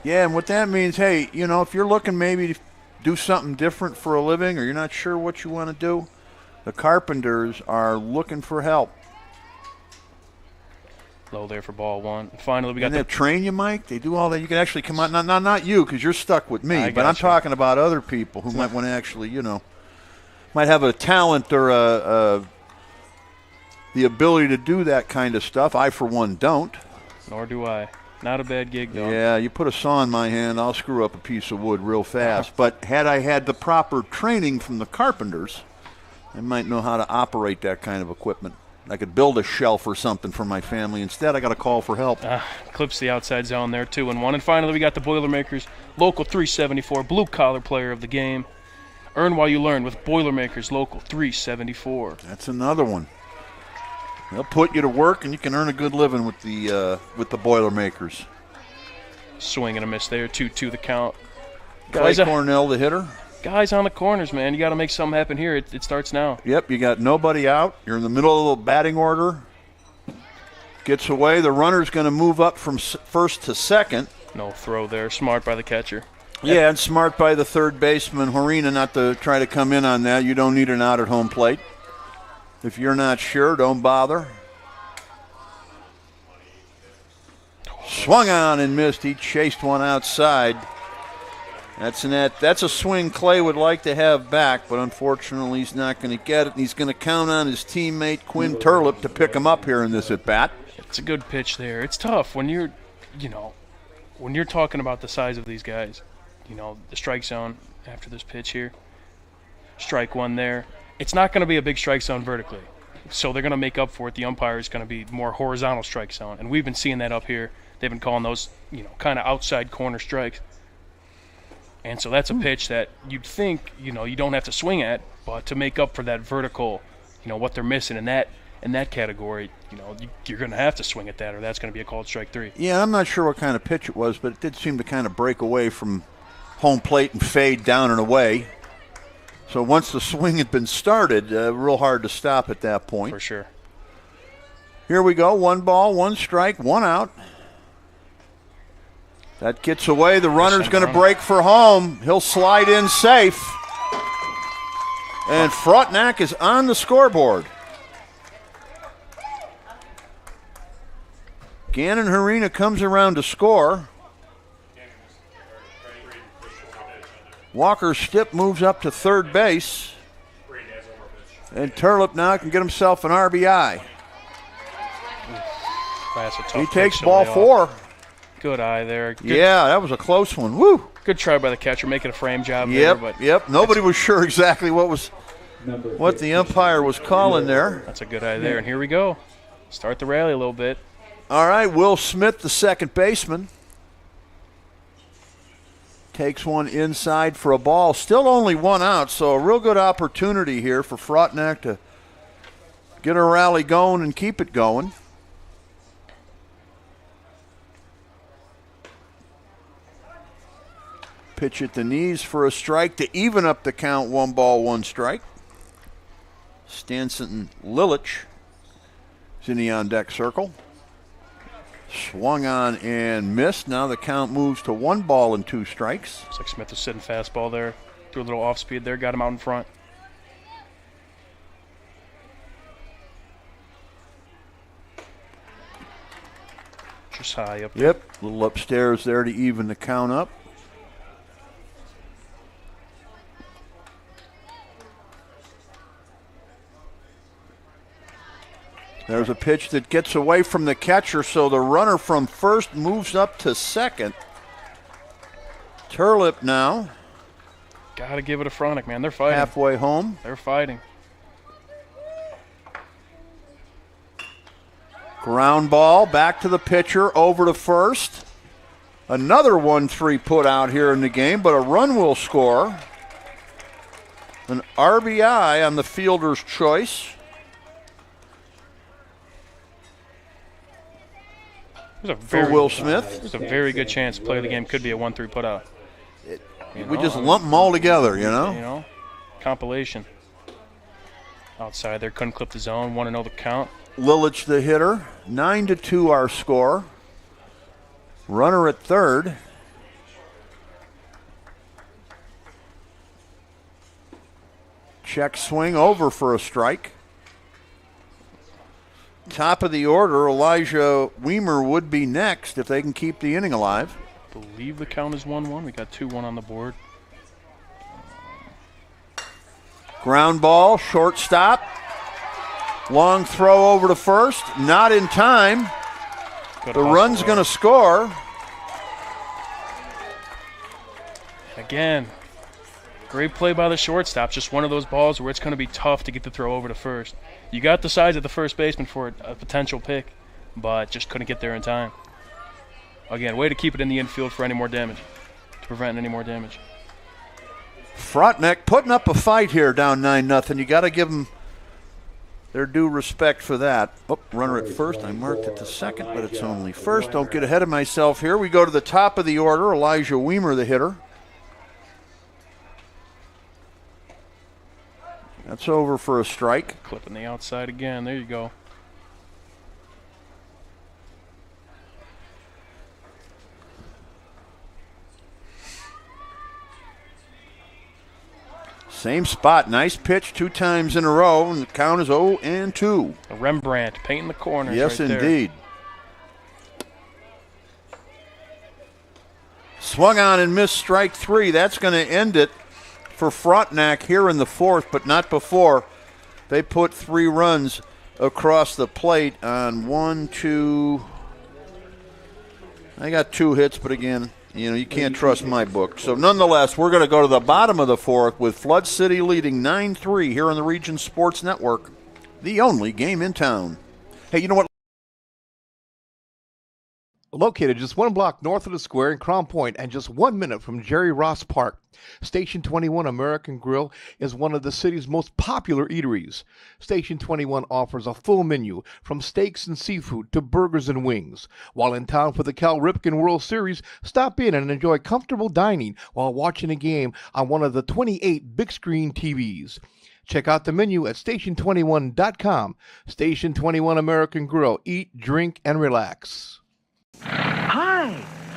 Yeah, and what that means, hey, if you're looking maybe to do something different for a living or you're not sure what you want to do, the Carpenters are looking for help. Low there for ball one. Finally, we got they train you, Mike? They do all that. You can actually come out. Not you, because you're stuck with me. But I'm talking about other people who might want to actually, might have a talent or the ability to do that kind of stuff. I, for one, don't. Nor do I. Not a bad gig, though. Yeah, you put a saw in my hand, I'll screw up a piece of wood real fast. But had I had the proper training from the Carpenters, I might know how to operate that kind of equipment. I could build a shelf or something for my family. Instead, I got to call for help. Clips the outside zone there, 2-1. And finally, we got the Boilermakers Local 374 blue-collar player of the game. Earn while you learn with Boilermakers Local 374. That's another one. They'll put you to work, and you can earn a good living with the Boilermakers. Swing and a miss there, 2-2 the count. Guy Cornell, the hitter. Guys on the corners, man. You got to make something happen here. It starts now. Yep, you got nobody out. You're in the middle of the batting order. Gets away. The runner's going to move up from first to second. No throw there. Smart by the catcher. Yeah, and smart by the third baseman, Harina, not to try to come in on that. You don't need an out at home plate. If you're not sure, don't bother. Swung on and missed. He chased one outside. That's a swing Clay would like to have back, but unfortunately he's not going to get it. And he's going to count on his teammate Quinn Turlip to pick him up here in this at-bat. It's a good pitch there. It's tough when you're talking about the size of these guys. The strike zone after this pitch here. Strike one there. It's not going to be a big strike zone vertically. So they're going to make up for it. The umpire is going to be more horizontal strike zone. And we've been seeing that up here. They've been calling those, kind of outside corner strikes. And so that's a pitch that you'd think, you don't have to swing at, but to make up for that vertical, what they're missing in that category, you're going to have to swing at that, or that's going to be a called strike three. Yeah, I'm not sure what kind of pitch it was, but it did seem to kind of break away from home plate and fade down and away. So once the swing had been started, real hard to stop at that point. For sure. Here we go. 1 ball, 1 strike, 1 out. That gets away. The runner's going to break for home. He'll slide in safe. And Frontenac is on the scoreboard. Gannon Harina comes around to score. Walker Stipp moves up to third base. And Turlip now can get himself an RBI. He takes ball 4. Good eye there. Good. Yeah, that was a close one. Woo! Good try by the catcher, making a frame job there. But Yep. Nobody was sure exactly what the umpire was calling there. That's a good eye there. And here we go. Start the rally a little bit. All right, Will Smith, the second baseman. Takes one inside for a ball. Still only 1 out, so a real good opportunity here for Frontenac to get a rally going and keep it going. Pitch at the knees for a strike to even up the count. 1 ball, 1 strike. Stanson Lilich is in the on-deck circle. Swung on and missed. Now the count moves to 1 ball and 2 strikes. Looks like Smith was sitting fastball there. Threw a little off speed there. Got him out in front. Just high up there. Yep, a little upstairs there to even the count up. There's a pitch that gets away from the catcher, so the runner from first moves up to second. Turlip now. Got to give it a Frontenac, man. They're fighting. Halfway home. They're fighting. Ground ball back to the pitcher, over to first. Another 1-3 put out here in the game, but a run will score. An RBI on the fielder's choice. For Will Smith. There's a very good chance play of the game could be a 1-3 put out. We just lump them all together, you know? You know, compilation. Outside there, couldn't clip the zone, 1-0 the count. Lilich the hitter, 9-2 our score. Runner at third. Check swing over for a strike. Top of the order, Elijah Weimer would be next if they can keep the inning alive. I believe the count is 1-1. We got 2-1 on the board. Ground ball, shortstop. Long throw over to first, not in time. The run's going to score. Again, great play by the shortstop. Just one of those balls where it's going to be tough to get the throw over to first. You got the size of the first baseman for a potential pick, but just couldn't get there in time. Again, way to keep it in the infield for any more damage, to prevent any more damage. Frontenac putting up a fight here, down 9-0. You got to give them their due respect for that. Oh, runner at first. I marked it to second, but it's only first. Don't get ahead of myself here. We go to the top of the order. Elijah Weimer, the hitter. That's over for a strike. Clipping the outside again. There you go. Same spot. Nice pitch 2 times in a row, and the count is 0-2. A Rembrandt painting the corners. Yes, right indeed. Swung on and missed strike 3. That's going to end it for Frontenac here in the 4th, but not before. They put 3 runs across the plate on 1, 2. I got 2 hits, but again, you know, you can't trust my book. So nonetheless, we're going to go to the bottom of the 4th with Flood City leading 9-3 here on the Region Sports Network, the only game in town. Hey, you know what? Located just 1 block north of the square in Crown Point and just 1 minute from Jerry Ross Park, Station 21 American Grill is one of the city's most popular eateries. Station 21 offers a full menu from steaks and seafood to burgers and wings. While in town for the Cal Ripken World Series, stop in and enjoy comfortable dining while watching a game on one of the 28 big screen TVs. Check out the menu at station21.com. Station 21 American Grill. Eat, drink, and relax. Hi,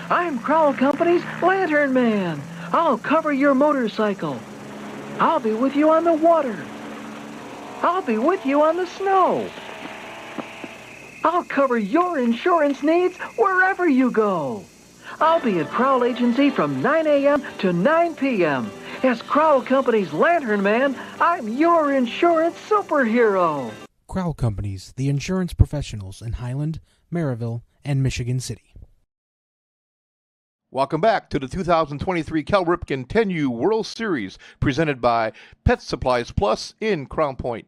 I'm Crowell Company's Lantern Man. I'll cover your motorcycle. I'll be with you on the water. I'll be with you on the snow. I'll cover your insurance needs wherever you go. I'll be at Crowell Agency from 9 a.m. to 9 p.m. As Crowell Company's Lantern Man, I'm your insurance superhero. Crowell Companies, the insurance professionals in Highland, Maryville, and Michigan City. Welcome back to the 2023 Cal Ripken 10U World Series, presented by Pet Supplies Plus in Crown Point.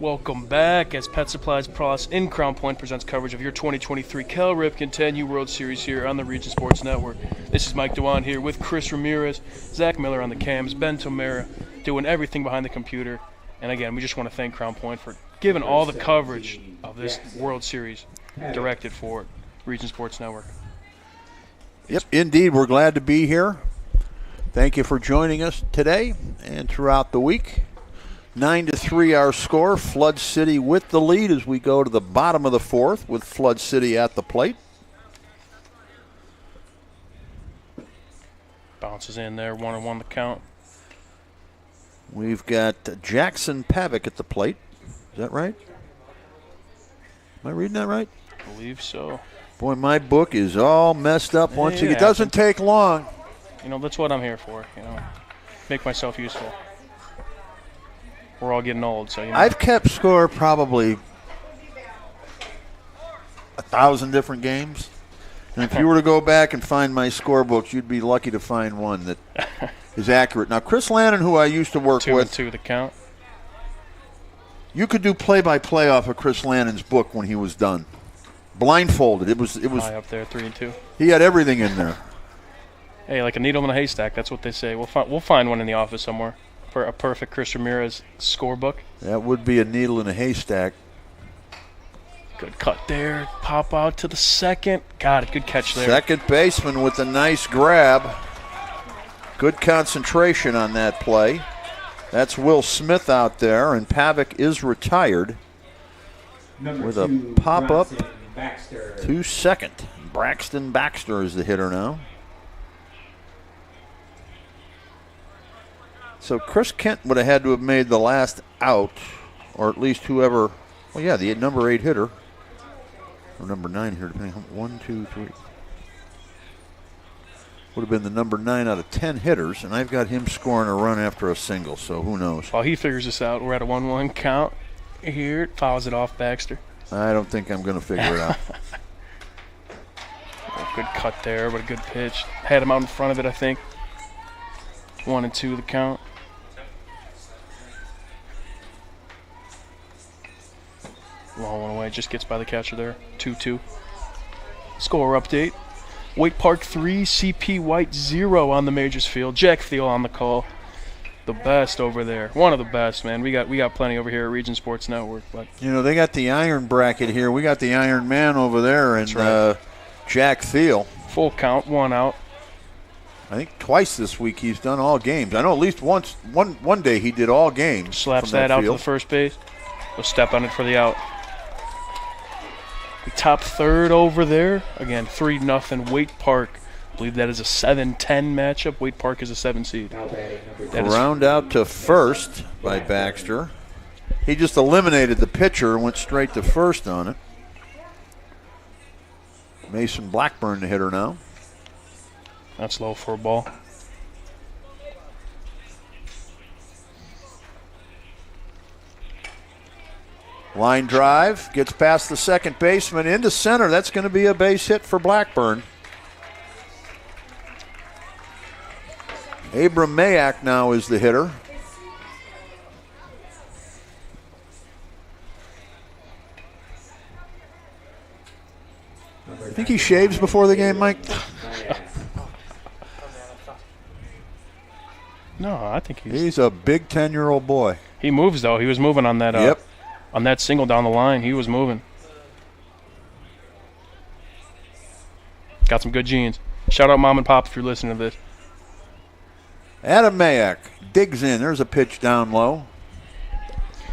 Welcome back as Pet Supplies Plus in Crown Point presents coverage of your 2023 Cal Ripken 10U World Series here on the Region Sports Network. This is Mike Dewan here with Chris Ramirez, Zach Miller on the cams, Ben Tomera doing everything behind the computer. And again, we just want to thank Crown Point for giving all the coverage of this World Series directed for Region Sports Network. Yep, indeed. We're glad to be here. Thank you for joining us today and throughout the week. 9-3 our score. Flood City with the lead as we go to the bottom of the fourth with Flood City at the plate. Bounces in there, 1-1 the count. We've got Jackson Pavick at the plate. Is that right? Am I reading that right? I believe so. Boy, my book is all messed up once again. It doesn't take long. You know, that's what I'm here for, you know. Make myself useful. We're all getting old, so you know. I've kept score probably 1,000 different games. And if you were to go back and find my scorebooks, you'd be lucky to find one that is accurate. Now, Chris Lannon, who I used to work with. 2-2 the count. You could do play-by-play off of Chris Lannon's book when he was done. Blindfolded. It was high up there, 3-2. He had everything in there. Hey, like a needle in a haystack. That's what they say. We'll find one in the office somewhere for a perfect Chris Ramirez scorebook. That would be a needle in a haystack. Good cut there. Pop out to the second. Got it. Good catch there. Second baseman with a nice grab. Good concentration on that play. That's Will Smith out there, and Pavick is retired with a pop-up to second. Braxton Baxter is the hitter now. So Chris Kent would have had to have made the last out, or at least whoever, well, yeah, the number 8 hitter, or number 9 here, depending on 1, 2, 3. Would have been the number 9 out of 10 hitters, and I've got him scoring a run after a single, so who knows. While he figures this out, we're at a 1-1 count here. Fouls it off Baxter. I don't think I'm going to figure it out. Good cut there, but a good pitch. Had him out in front of it, I think. 1-2 the count. Long one away, just gets by the catcher there. 2-2. Score update. Wake Park 3, CP White 0 on the Majors field. Jack Thiel on the call. The best over there. One of the best, man. We got plenty over here at Region Sports Network. But you know, they got the Iron bracket here. We got the Iron Man over there, and right. Jack Thiel. Full count, 1 out. I think twice this week he's done all games. I know at least once, one day he did all games. Slaps that out to the first base. We'll step on it for the out. The top third over there. Again, 3-0 Wake Park. I believe that is a 7-10 matchup. Wake Park is a 7 seed. Round out to first by Baxter. He just eliminated the pitcher and went straight to first on it. Mason Blackburn, the hitter now. That's low for a ball. Line drive, gets past the second baseman into center. That's going to be a base hit for Blackburn. Abram Mayak now is the hitter. Think he shaves before the game, Mike? No, I think he's a big 10-year-old boy. He moves, though. He was moving on that. Yep. On that single down the line, he was moving. Got some good genes. Shout out Mom and Pop if you're listening to this. Adam Mayak digs in. There's a pitch down low.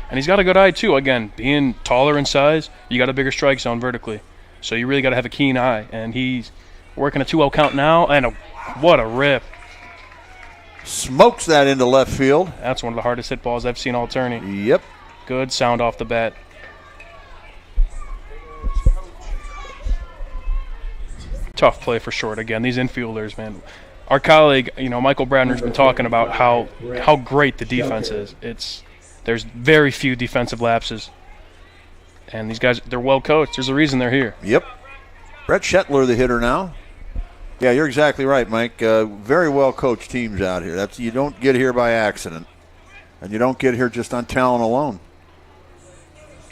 And he's got a good eye, too. Again, being taller in size, you got a bigger strike zone vertically. So you really got to have a keen eye. And he's working a 2-0 count now, and what a rip. Smokes that into left field. That's one of the hardest hit balls I've seen all tourney. Yep. Good sound off the bat. Tough play for short. Again, these infielders, man. Our colleague, Michael Bradner's been talking about how great the defense is. There's very few defensive lapses. And these guys, they're well coached. There's a reason they're here. Yep. Brett Shetler, the hitter now. Yeah, you're exactly right, Mike. Very well coached teams out here. You don't get here by accident. And you don't get here just on talent alone.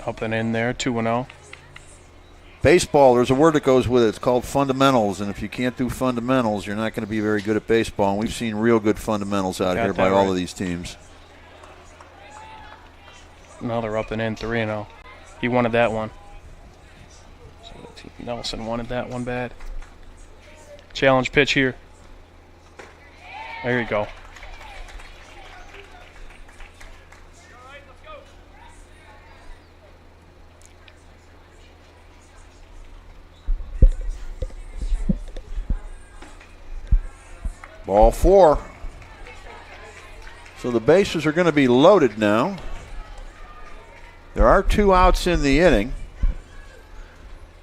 Up and in there, 2-0. Baseball, there's a word that goes with it. It's called fundamentals. And if you can't do fundamentals, you're not going to be very good at baseball. And we've seen real good fundamentals out here by all of these teams. Now they're up and in, 3-0. He wanted that one. So Nelson wanted that one bad. Challenge pitch here. There you go. Ball 4. So the bases are going to be loaded now. There are 2 outs in the inning.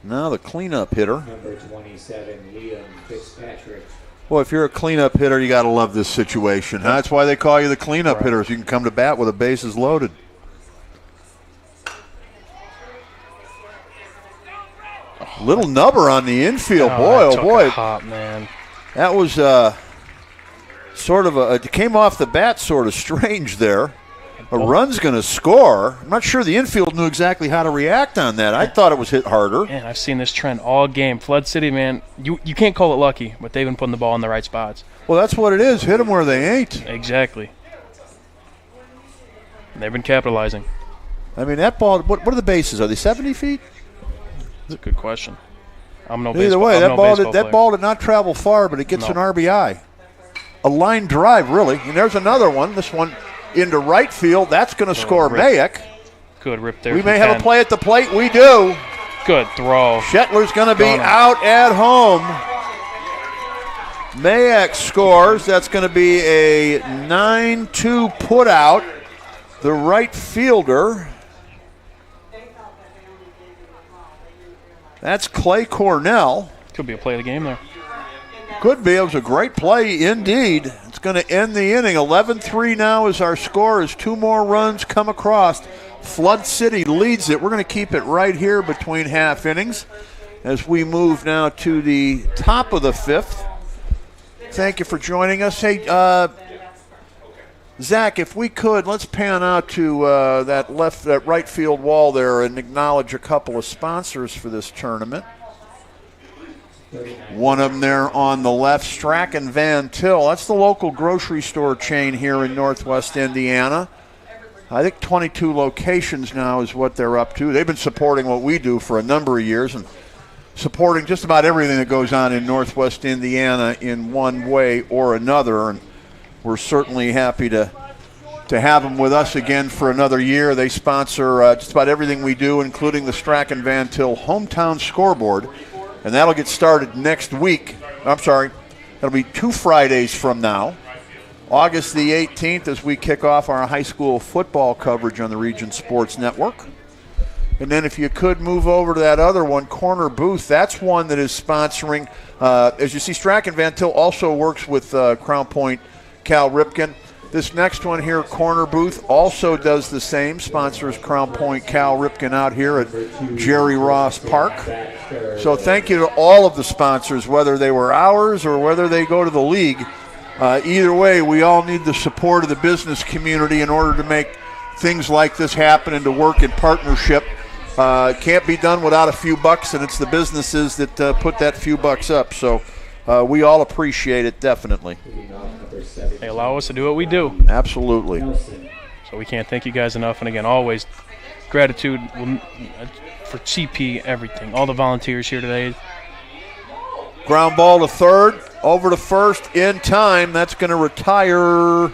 Now the cleanup hitter. Number 27, Liam Fitzpatrick. Well, if you're a cleanup hitter, you got to love this situation. Huh? That's why they call you the cleanup hitters. You can come to bat with the bases loaded. Little nubber on the infield. Boy. Hot, man. That was sort of it came off the bat sort of strange there. A run's going to score. I'm not sure the infield knew exactly how to react on that. I thought it was hit harder. Man, I've seen this trend all game. Flood City, man, you can't call it lucky, but they've been putting the ball in the right spots. Well, that's what it is. Hit them where they ain't. Exactly. And they've been capitalizing. I mean, that ball, what are the bases? Are they 70 feet? That's a good question. I'm no Either baseball. way, I'm that ball did not travel far, but it gets an RBI. A line drive, really. And there's another one. This one into right field. That's going to score Mayak. Good rip there. We may have a play at the plate. We do. Good throw. Shetler's going to be out at home. Mayak scores. That's going to be a 9-2 put out. The right fielder. That's Clay Cornell. Could be a play of the game there. Could be. It was a great play indeed. It's going to end the inning. 11-3 now is our score as 2 more runs come across. Flood City leads it. We're going to keep it right here between half innings as we move now to the top of the 5th. Thank you for joining us. Hey, Zach, if we could, let's pan out to that right field wall there and acknowledge a couple of sponsors for this tournament. One of them there on the left, Strachan Van Til. That's the local grocery store chain here in Northwest Indiana. I think 22 locations now is what they're up to. They've been supporting what we do for a number of years and supporting just about everything that goes on in Northwest Indiana in one way or another. And we're certainly happy to have them with us again for another year. They sponsor just about everything we do, including the Strachan Van Til Hometown Scoreboard. And that'll get started next week. I'm sorry, that'll be 2 Fridays from now. August the 18th as we kick off our high school football coverage on the Region Sports Network. And then if you could move over to that other one, Corner Booth, that's one that is sponsoring. As you see, Strachan Van Til also works with Crown Point Cal Ripken. This next one here, Corner Booth, also does the same, sponsors Crown Point Cal Ripken out here at Jerry Ross Park. So thank you to all of the sponsors, whether they were ours or whether they go to the league. Either way, we all need the support of the business community in order to make things like this happen and to work in partnership. It can't be done without a few bucks, and it's the businesses that put that few bucks up. So we all appreciate it, definitely. They allow us to do what we do. Absolutely. So we can't thank you guys enough. And again, always gratitude for CP, everything, all the volunteers here today. Ground ball to third. over to first in time. That's going to retire.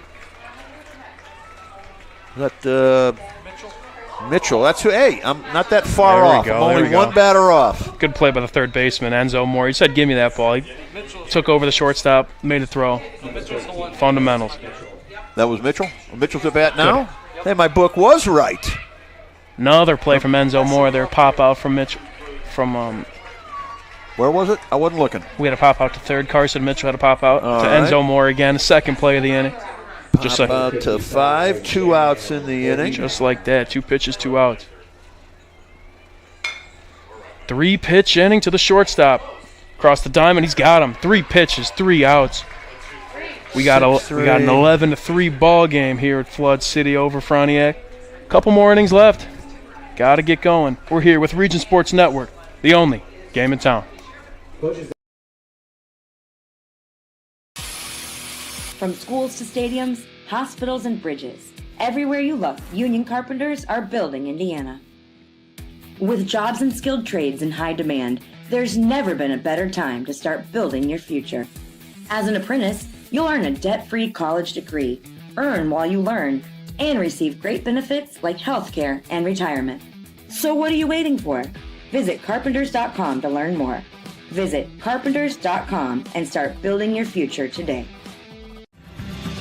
Mitchell. That's who. Hey, I'm not that far off. I'm only one batter off. Good play by the third baseman, Enzo Moore. He said, give me that ball. He took over the shortstop, made a throw. Fundamentals. That was Mitchell? Mitchell's at bat now? Good. Hey, my book was right. Another play from Enzo Moore there. Pop out from Mitchell. Where was it? I wasn't looking. We had a pop out to third. Carson Mitchell had a pop out to Enzo Moore again. Second play of the inning. Pop out to 5. 2 outs in the inning. Just like that. 2 pitches, 2 outs. 3-pitch inning to the shortstop. Across the diamond, he's got him. 3 pitches, 3 outs. We got an 11-3 ball game here at Flood City over Frontenac. Couple more innings left. Got to get going. We're here with Region Sports Network, the only game in town. From schools to stadiums, hospitals and bridges, everywhere you look, union carpenters are building Indiana. With jobs and skilled trades in high demand, there's never been a better time to start building your future. As an apprentice, you'll earn a debt-free college degree, earn while you learn, and receive great benefits like healthcare and retirement. So what are you waiting for? Visit carpenters.com to learn more. Visit carpenters.com and start building your future today.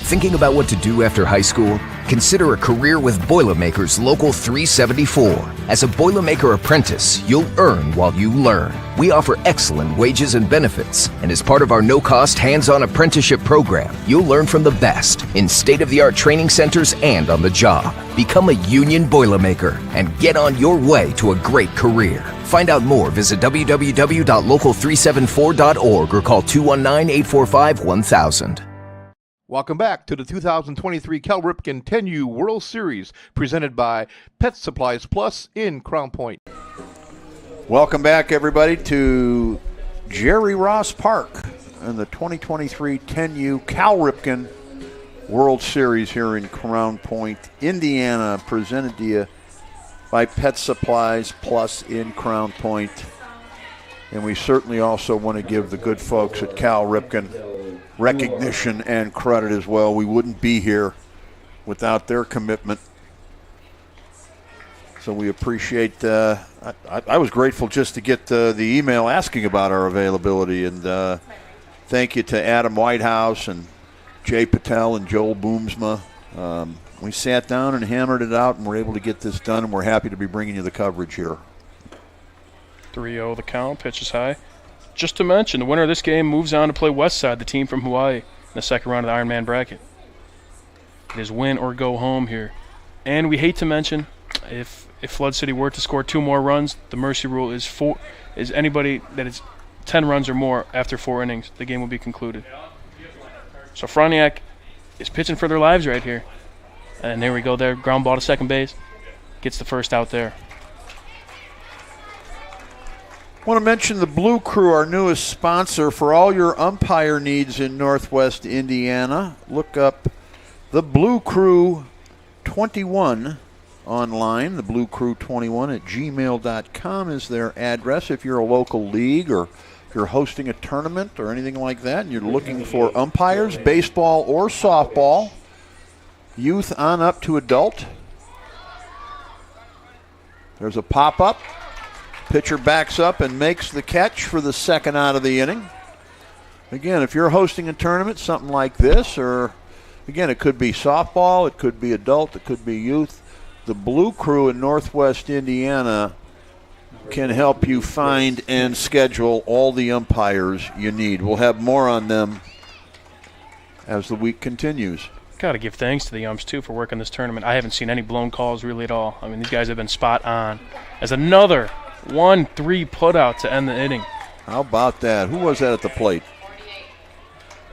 Thinking about what to do after high school? Consider a career with Boilermakers Local 374. As a Boilermaker apprentice, you'll earn while you learn. We offer excellent wages and benefits, and as part of our no-cost hands-on apprenticeship program, you'll learn from the best in state-of-the-art training centers and on the job. Become a union Boilermaker and get on your way to a great career. Find out more, visit www.local374.org or call 219-845-1000. Welcome back to the 2023 Cal Ripken 10U World Series, presented by Pet Supplies Plus in Crown Point. Welcome back, everybody, to Jerry Ross Park and the 2023 10U Cal Ripken World Series here in Crown Point, Indiana, presented to you by Pet Supplies Plus in Crown Point. And we certainly also want to give the good folks at Cal Ripken recognition and credit as well. We wouldn't be here without their commitment. So we appreciate, I was grateful just to get the email asking about our availability. And thank you to Adam Whitehouse and Jay Patel and Joel Boomsma. We sat down and hammered it out and were able to get this done, and we're happy to be bringing you the coverage here. 3-0 the count, pitch is high. Just to mention, the winner of this game moves on to play Westside, the team from Hawaii, in the second round of the Ironman bracket. It is win or go home here. And we hate to mention, if Flood City were to score 2 more runs, the mercy rule is anybody that is 10 runs or more after 4 innings, the game will be concluded. So Frontenac is pitching for their lives right here. And there we go there, ground ball to second base. Gets the first out there. I want to mention the Blue Crew, our newest sponsor for all your umpire needs in Northwest Indiana. Look up the Blue Crew 21 online. The Blue Crew 21 at gmail.com is their address. If you're a local league or you're hosting a tournament or anything like that and you're looking for umpires, baseball or softball, youth on up to adult. There's a pop-up. Pitcher backs up and makes the catch for the second out of the inning. Again, if you're hosting a tournament, something like this, or again, it could be softball, it could be adult, it could be youth. The Blue Crew in Northwest Indiana can help you find and schedule all the umpires you need. We'll have more on them as the week continues. Got to give thanks to the umps, too, for working this tournament. I haven't seen any blown calls really at all. I mean, these guys have been spot on. As another 1-3 putout to end the inning. How about that? Who was that at the plate?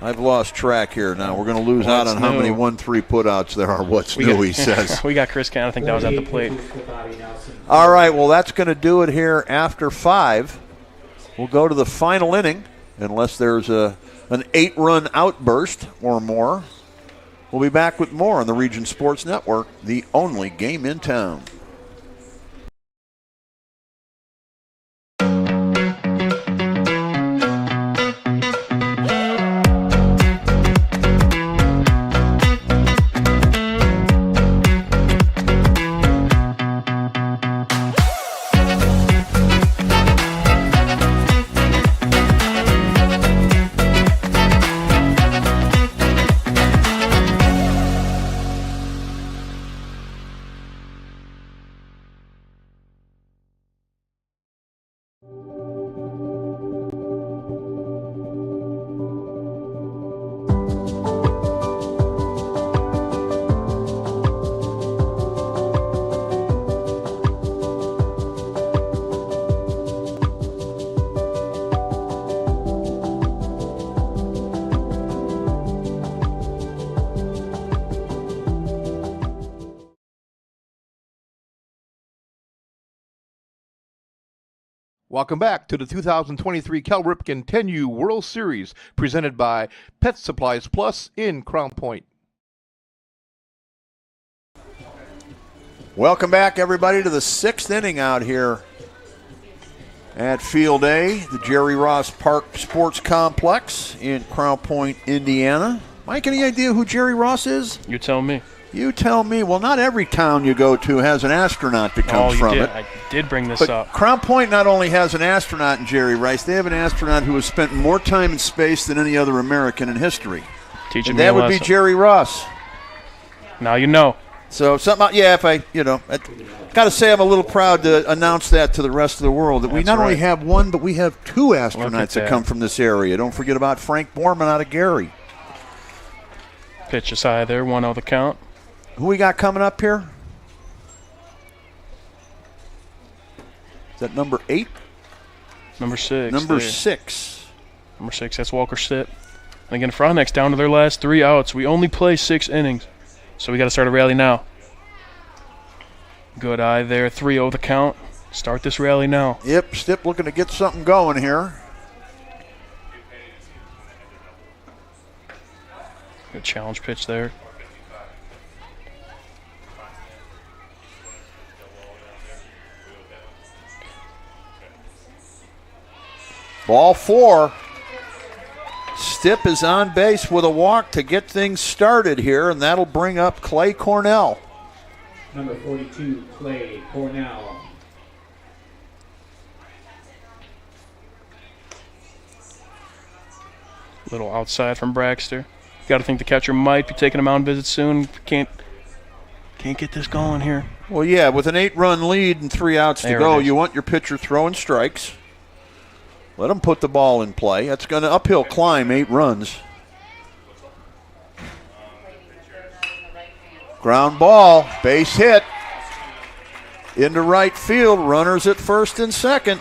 I've lost track here now. We're going to lose out on how many 1-3 putouts there are. What's new, he says. We got Chris Cannon. I think that was at the plate. All right, well, that's going to do it here after 5. We'll go to the final inning, unless there's an 8-run outburst or more. We'll be back with more on the Region Sports Network, the only game in town. Welcome back to the 2023 Cal Ripken 10U World Series, presented by Pet Supplies Plus in Crown Point. Welcome back, everybody, to the 6th inning out here at Field A, the Jerry Ross Park Sports Complex in Crown Point, Indiana. Mike, any idea who Jerry Ross is? You tell me. You tell me. Well, not every town you go to has an astronaut that comes from it. I did bring this but up. Crown Point not only has an astronaut in Jerry Rice, they have an astronaut who has spent more time in space than any other American in history. Teaching and me that a would lesson. be Jerry Ross. Now you know. So something, if I got to say I'm a little proud to announce that to the rest of the world, that we not only have one, but we have 2 astronauts that come from this area. Don't forget about Frank Borman out of Gary. Pitch is high there, 1-0 the count. Who we got coming up here? Is that number 8? Number 6. Number 6. Number 6, that's Walker Stitt. And again, Frontenac's down to their last 3 outs. We only play 6 innings, so we got to start a rally now. Good eye there, 3-0 the count. Start this rally now. Yep, Stitt looking to get something going here. Good challenge pitch there. Ball 4. Stipp is on base with a walk to get things started here, and that'll bring up Clay Cornell. Number 42, Clay Cornell. Little outside from Braxter. Got to think the catcher might be taking a mound visit soon. Can't get this going here. Well, yeah, with an 8-run lead and 3 outs to go, you want your pitcher throwing strikes. Let him put the ball in play. That's going to uphill climb 8 runs. Ground ball, base hit. Into right field, runners at first and second.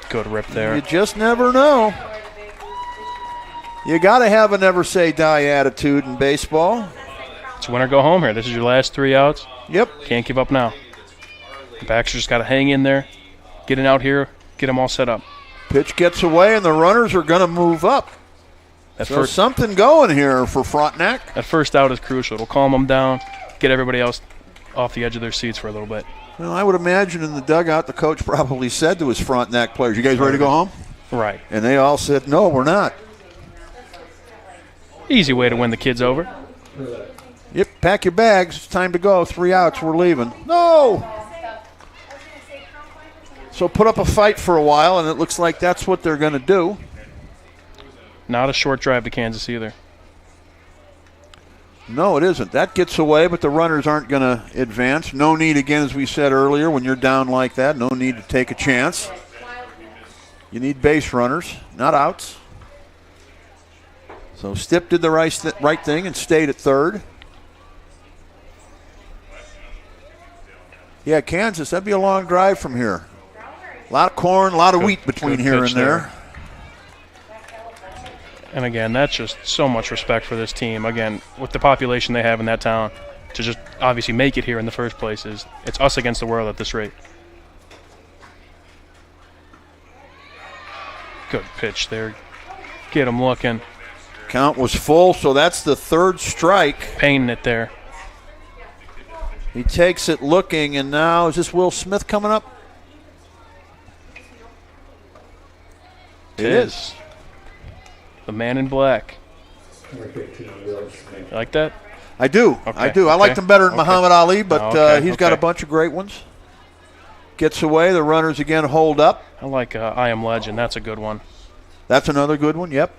Good rip there. You just never know. You got to have a never say die attitude in baseball. It's win or go home here. This is your last 3 outs. Yep. Can't give up now. Baxter's got to hang in there, get it out here, get them all set up. Pitch gets away, and the runners are going to move up. So something going here for Frontenac. That first out is crucial. It'll calm them down, get everybody else off the edge of their seats for a little bit. Well, I would imagine in the dugout the coach probably said to his Frontenac players, "You guys ready to go home?" Right. And they all said, "No, we're not." Easy way to win the kids over. Yep, pack your bags. It's time to go. 3 outs. We're leaving. No! So put up a fight for a while, and it looks like that's what they're going to do. Not a short drive to Kansas either. No, it isn't. That gets away, but the runners aren't going to advance. No need, again, as we said earlier, when you're down like that, no need to take a chance. You need base runners, not outs. So Stipp did the right thing and stayed at third. Yeah, Kansas, that'd be a long drive from here. A lot of corn, a lot of wheat between here and there. And again, that's just so much respect for this team. Again, with the population they have in that town, to just obviously make it here in the first place it's us against the world at this rate. Good pitch there. Get him looking. Count was full, so that's the 3rd strike. Painting it there. He takes it looking, and now is this Will Smith coming up? It is. The man in black. Number 15, Will Smith. You like that? I do. Okay. I do. I liked him better than Muhammad Ali, but he's got a Okay. bunch of great ones. Gets away. The runners again hold up. I like I Am Legend. That's a good one. That's another good one. Yep.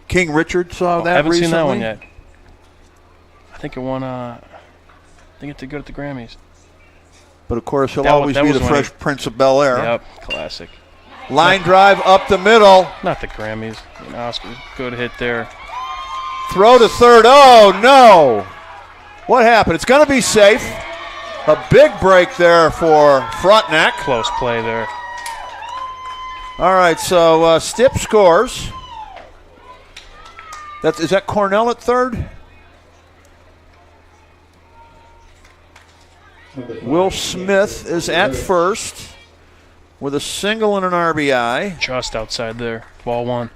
King Richard saw that I haven't recently. seen that one yet. I think it won. I think it did good at the Grammys. But of course, he'll That always was be the when Fresh Prince of Bel Air. Yep, classic. Line drive up the middle. Not the Grammys. The Oscars. Good hit there. Throw to third. Oh, no. What happened? It's going to be safe. A big break there for Frontenac. Close play there. All right, so Stipp scores. Is that Cornell at third? Will Smith is at first. with a single and an RBI. Just outside there. Ball one.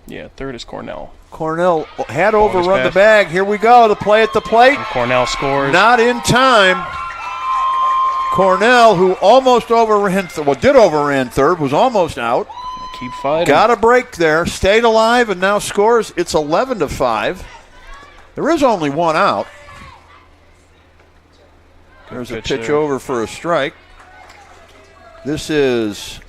Yeah, third is Cornell. Cornell had overrun the bag. Here we go. The play at the plate. And Cornell scores. Not in time. Cornell, who almost did overran third, was almost out. Keep fighting. Got a break there. Stayed alive and now scores. It's 11-5. There is only one out. There's a pitch over for a strike. This is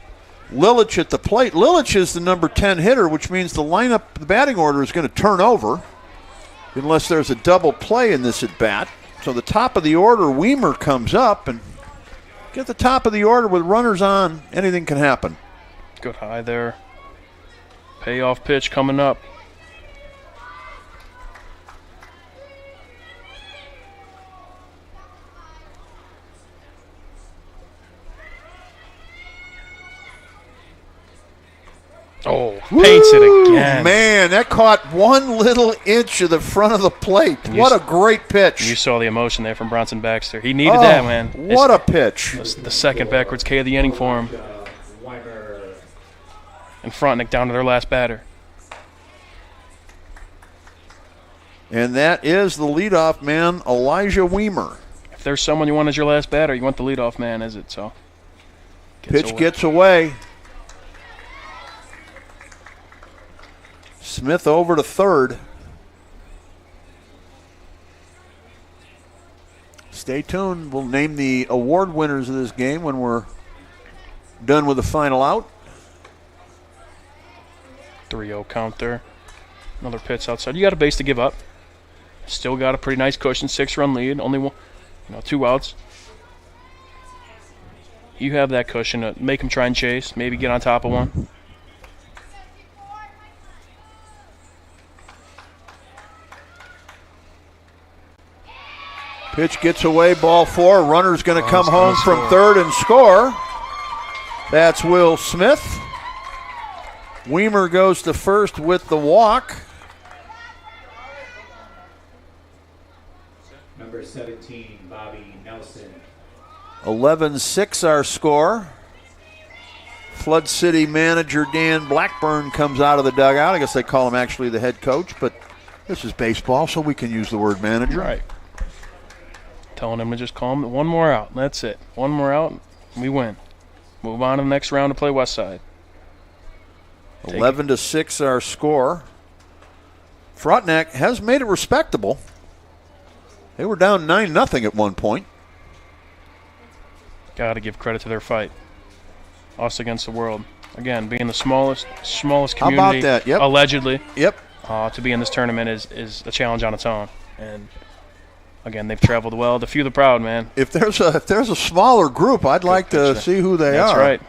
Lilich at the plate. Lilich is the number 10 hitter, which means the batting order is going to turn over unless there's a double play in this at bat. So the top of the order, Weimer comes up, and get the top of the order with runners on. Anything can happen. Good high there. Payoff pitch coming up. Oh, paints it again. Man, that caught 1 little inch of the front of the plate. What a great pitch. You saw the emotion there from Bronson Baxter. He needed that, man. What a pitch. The second backwards K of the inning for him. And Frontenac down to their last batter. And that is the leadoff man, Elijah Weimer. If there's someone you want as your last batter, you want the leadoff man, is it? So pitch gets away. Smith over to third. Stay tuned. We'll name the award winners of this game when we're done with the final out. 3-0 count there. Another pitch outside. You got a base to give up. Still got a pretty nice cushion, 6-run lead. Only one, 2 outs. You have that cushion to make him try and chase. Maybe get on top of one. Pitch gets away, ball 4. Runner's going to come home from third and score. That's Will Smith. Weimer goes to first with the walk. Number 17, Bobby Nelson. 11-6 our score. Flood City manager Dan Blackburn comes out of the dugout. I guess they call him actually the head coach, but this is baseball, so we can use the word manager. Right. Telling him to just calm. One more out. That's it. One more out, we win. Move on to the next round to play West Side. 11-6 our score. Frontenac has made it respectable. They were down 9-0 at one point. Got to give credit to their fight. Us against the world. Again, being the smallest community. How about that? Yep. Allegedly. Yep. To be in this tournament is a challenge on its own. And again, they've traveled well. The few, the proud, man. If there's a smaller group, I'd like to see who they are. That's right.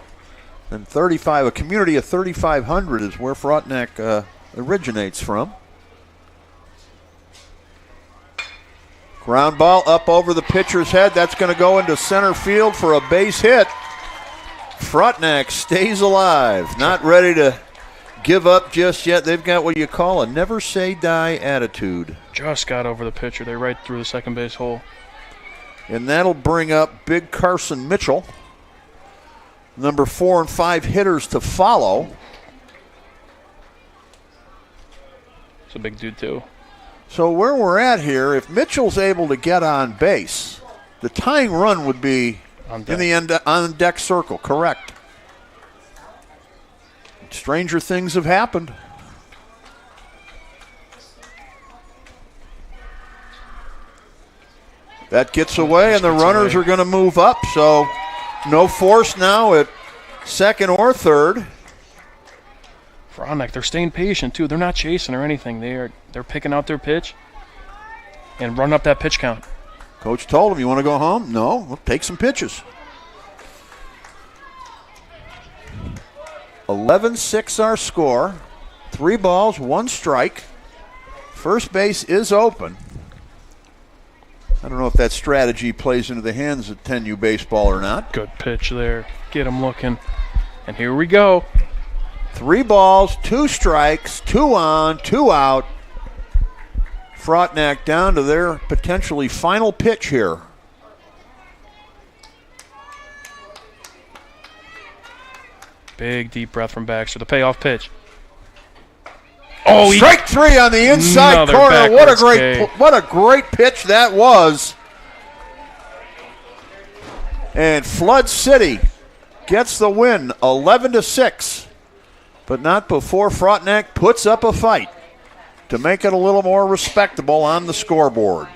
And a community of 3,500 is where Frontenac originates from. Ground ball up over the pitcher's head. That's going to go into center field for a base hit. Frontenac stays alive. Not ready to give up just yet. They've got what you call a never say die attitude. Just got over the pitcher. They're right through the second base hole. And that'll bring up big Carson Mitchell. Number 4 and 5 hitters to follow. It's a big dude, too. So where we're at here, if Mitchell's able to get on base, the tying run would be in the end on deck circle, correct. Stranger things have happened. That gets away, and the runners are going to move up, so no force now at second or third. Frontenac, they're staying patient, too. They're not chasing or anything. They're picking out their pitch and running up that pitch count. Coach told him, you want to go home? No, we'll take some pitches. 11-6 our score. 3 balls, 1 strike. First base is open. I don't know if that strategy plays into the hands of 10U baseball or not. Good pitch there. Get him looking. And here we go. 3 balls, 2 strikes, 2 on, 2 out. Frontenac down to their potentially final pitch here. Big deep breath from Baxter. The payoff pitch. Oh, strike three on the inside corner. What a great pitch that was. And Flood City gets the win, 11-6. But not before Frontenac puts up a fight to make it a little more respectable on the scoreboard.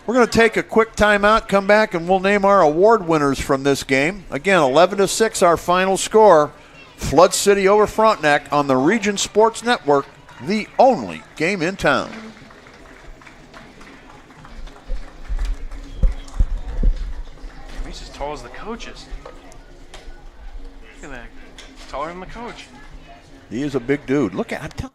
We're going to take a quick timeout, come back, and we'll name our award winners from this game. Again, 11-6 our final score. Flood City over Frontenac on the Region Sports Network, the only game in town. He's as tall as the coaches. Look at that. He's taller than the coach. He is a big dude. Look at him.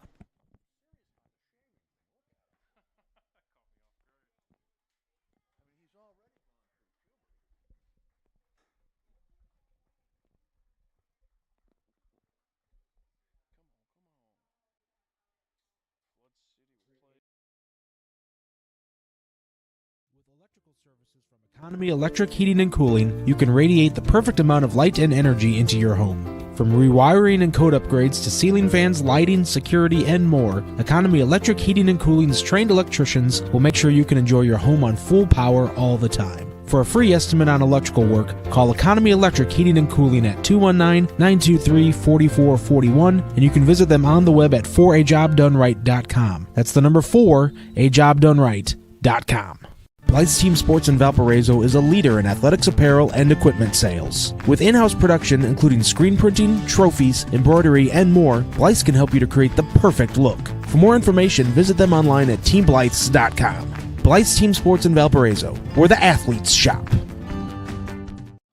Economy Electric Heating and Cooling, you can radiate the perfect amount of light and energy into your home. From rewiring and code upgrades to ceiling fans, lighting, security, and more, Economy Electric Heating and Cooling's trained electricians will make sure you can enjoy your home on full power all the time. For a free estimate on electrical work, call Economy Electric Heating and Cooling at 219-923-4441, and you can visit them on the web at 4ajobdoneright.com. That's the number 4ajobdoneright.com. Blythe's Team Sports in Valparaiso is a leader in athletics apparel and equipment sales. With in-house production including screen printing, trophies, embroidery, and more, Blythe's can help you to create the perfect look. For more information, visit them online at teamblythes.com. Blythe's Team Sports in Valparaiso, where the athletes shop.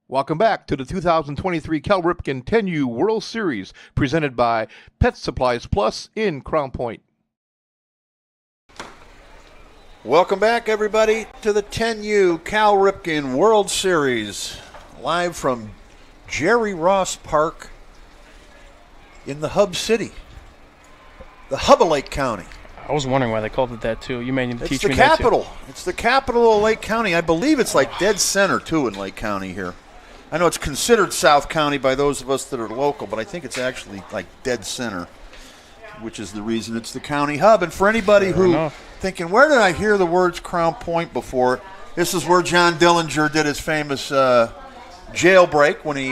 Welcome back to the 2023 Cal Ripken 10U World Series, presented by Pet Supplies Plus in Crown Point. Welcome back, everybody, to the 10U Cal Ripken World Series, live from Jerry Ross Park in the Hub City, the hub of Lake County. I was wondering why they called it that, too. You may need to teach me It's the that, capital. too. It's the capital of Lake County. I believe it's like dead center, too, in Lake County here. I know it's considered South County by those of us that are local, but I think it's actually like dead center, which is the reason it's the county hub. And for anybody who thinking, where did I hear the words Crown Point before? This is where John Dillinger did his famous jailbreak when he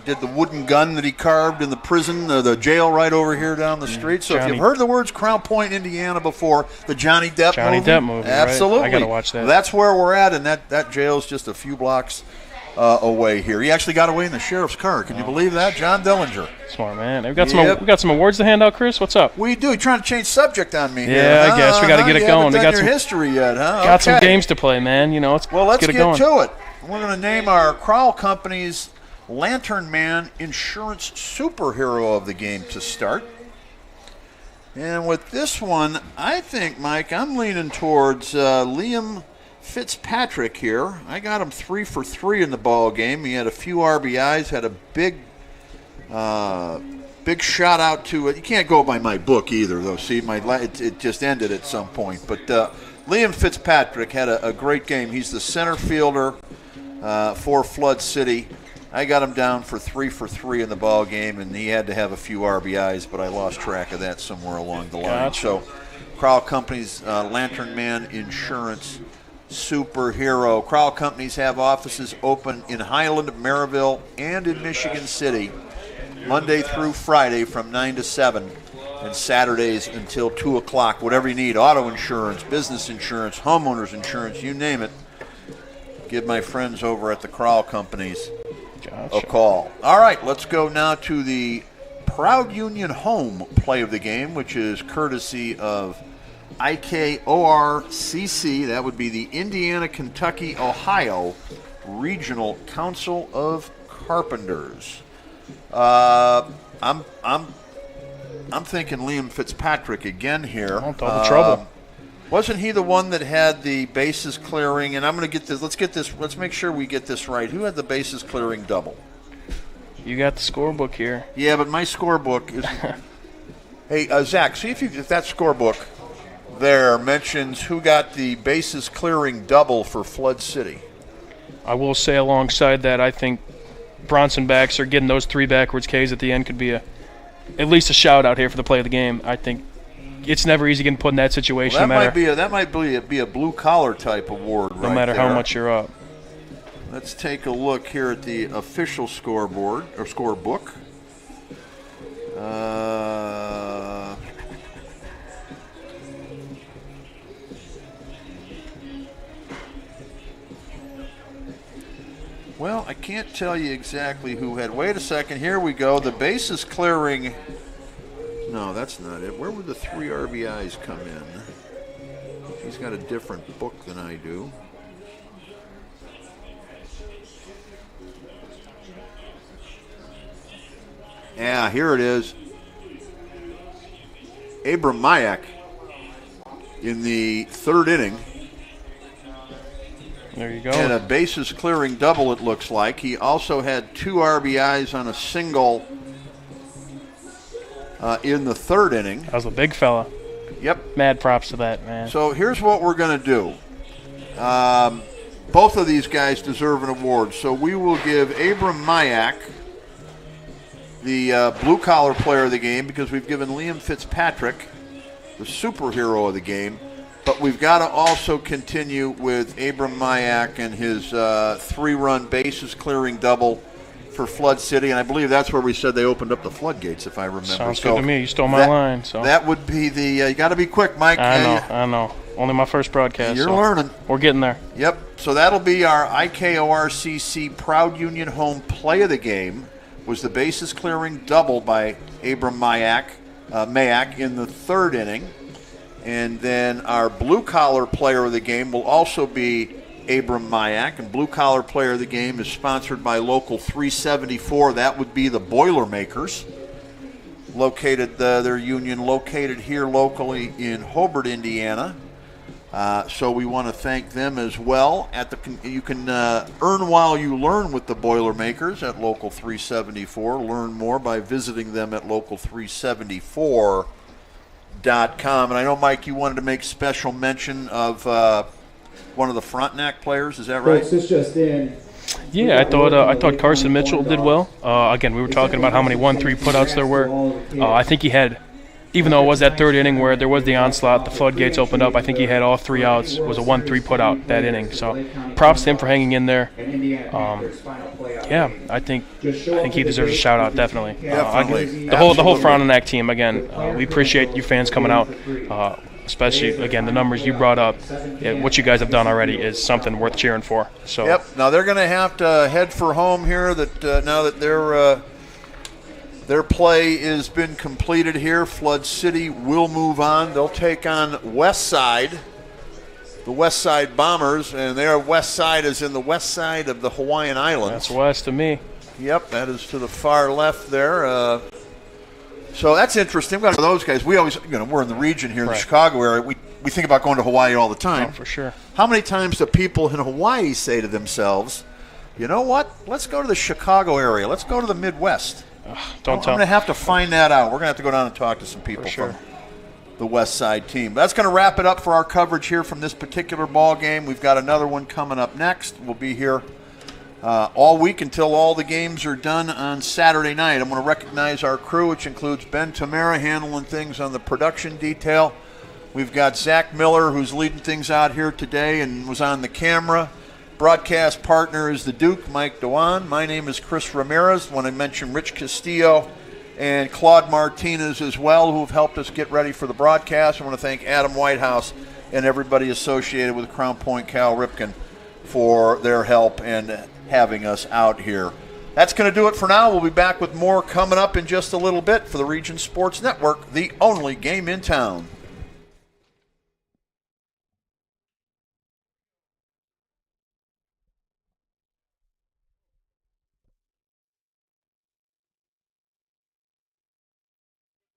did the wooden gun that he carved in the prison, the jail right over here down the street. So if you've heard the words Crown Point, Indiana before, the Johnny Depp movie. Absolutely. Right? I got to watch that. That's where we're at, and that jail's just a few blocks away here. He actually got away in the sheriff's car. Can you believe that? John Dillinger. Smart man. We got some awards to hand out, Chris. What's up? We do. You're trying to change subject on me here. Yeah, I guess we got to get it going. We got some history yet, huh? Got some games to play, man. You know, let's get it going. to it. We're going to name our Crowell Company's Lantern Man Insurance Superhero of the game to start. And with this one, I think, Mike, I'm leaning towards Liam Fitzpatrick here. I got him 3 for 3 in the ball game. He had a few RBIs, had a big shout out to it. You can't go by my book either, though. See, it just ended at some point. But Liam Fitzpatrick had a great game. He's the center fielder for Flood City. I got him down for 3 for 3 in the ball game, and he had to have a few RBIs, but I lost track of that somewhere along the line. Gotcha. So, Crowell Company's Lantern Man Insurance Superhero. Crowell Companies have offices open in Highland, Maryville, and in Michigan City, Monday through Friday from 9 to 7, and Saturdays until 2 o'clock. Whatever you need, auto insurance, business insurance, homeowners insurance, you name it. Give my friends over at the Crowell Companies a call. All right, let's go now to the Proud Union home play of the game, which is courtesy of IKORCC. That would be the Indiana, Kentucky, Ohio Regional Council of Carpenters. I'm thinking Liam Fitzpatrick again here. All the trouble. Wasn't he the one that had the bases clearing? And I'm going to get this. Let's make sure we get this right. Who had the bases clearing double? You got the scorebook here. Yeah, but my scorebook is. Hey, Zach, see if that scorebook there mentions who got the bases clearing double for Flood City. I will say alongside that, I think Bronson backs are getting those 3 backwards Ks at the end could be at least a shout out here for the play of the game. I think it's never easy getting put in that situation. Well, that might be a blue collar type award. No matter how much you're up. Let's take a look here at the official scoreboard or scorebook. Well, I can't tell you exactly who had. Wait a second. Here we go. The bases clearing. No, that's not it. Where would the 3 RBIs come in? He's got a different book than I do. Yeah, here it is. Abram Mayak in the 3rd inning. There you go. And a bases clearing double, it looks like. He also had 2 RBIs on a single in the 3rd inning. That was a big fella. Yep. Mad props to that, man. So here's what we're going to do. Both of these guys deserve an award. So we will give Abram Mayak the blue-collar player of the game because we've given Liam Fitzpatrick the superhero of the game. But we've got to also continue with Abram Mayak and his 3-run bases clearing double for Flood City. And I believe that's where we said they opened up the floodgates, if I remember. Sounds good to me. You stole my line. So that would be the you got to be quick, Mike. I know. Only my first broadcast. You're learning. We're getting there. Yep. So that'll be our IKORCC Proud Union Home play of the game. Was the bases clearing double by Abram Mayak in the 3rd inning. And then our blue-collar player of the game will also be Abram Mayak. And blue-collar player of the game is sponsored by Local 374. That would be the Boilermakers. Their union located here locally in Hobart, Indiana. So we want to thank them as well. You can earn while you learn with the Boilermakers at Local 374. Learn more by visiting them at local374.com. And I know, Mike, you wanted to make special mention of one of the Frontenac players. Is that right? This just in. Yeah, I thought Carson Mitchell did well. Again, we were talking about how many 1-3 putouts there were. I think he had, even though it was that 3rd inning where there was the onslaught, the floodgates opened up, I think he had all 3 outs. It was a 1-3 putout that inning. So props to him for hanging in there. I think he deserves a shout out, definitely. The whole Frontenac team, again, we appreciate you fans coming out. Especially, again, the numbers you brought up. What you guys have done already is something worth cheering for. So. Yep. Now they're going to have to head for home here. Now that their play has been completed here, Flood City will move on. They'll take on Westside, the Westside Bombers, and their West Side is in the west side of the Hawaiian Islands. That's west of me. Yep, that is to the far left there. So that's interesting. We've got those guys. We always, we're in the region here in the Chicago area. We think about going to Hawaii all the time. Oh, for sure. How many times do people in Hawaii say to themselves, you know what, let's go to the Chicago area. Let's go to the Midwest. I'm going to have to find that out. We're going to have to go down and talk to some people from the West Side team. That's going to wrap it up for our coverage here from this particular ball game. We've got another one coming up next. We'll be here all week until all the games are done on Saturday night. I'm going to recognize our crew, which includes Ben Tamara handling things on the production detail. We've got Zach Miller, who's leading things out here today and was on the camera. Broadcast partner is the Duke, Mike Dewan. My name is Chris Ramirez. I want to mention Rich Castillo and Claude Martinez as well, who have helped us get ready for the broadcast. I want to thank Adam Whitehouse and everybody associated with Crown Point Cal Ripken for their help and having us out here. That's going to do it for now. We'll be back with more coming up in just a little bit for the Region Sports Network, the only game in town.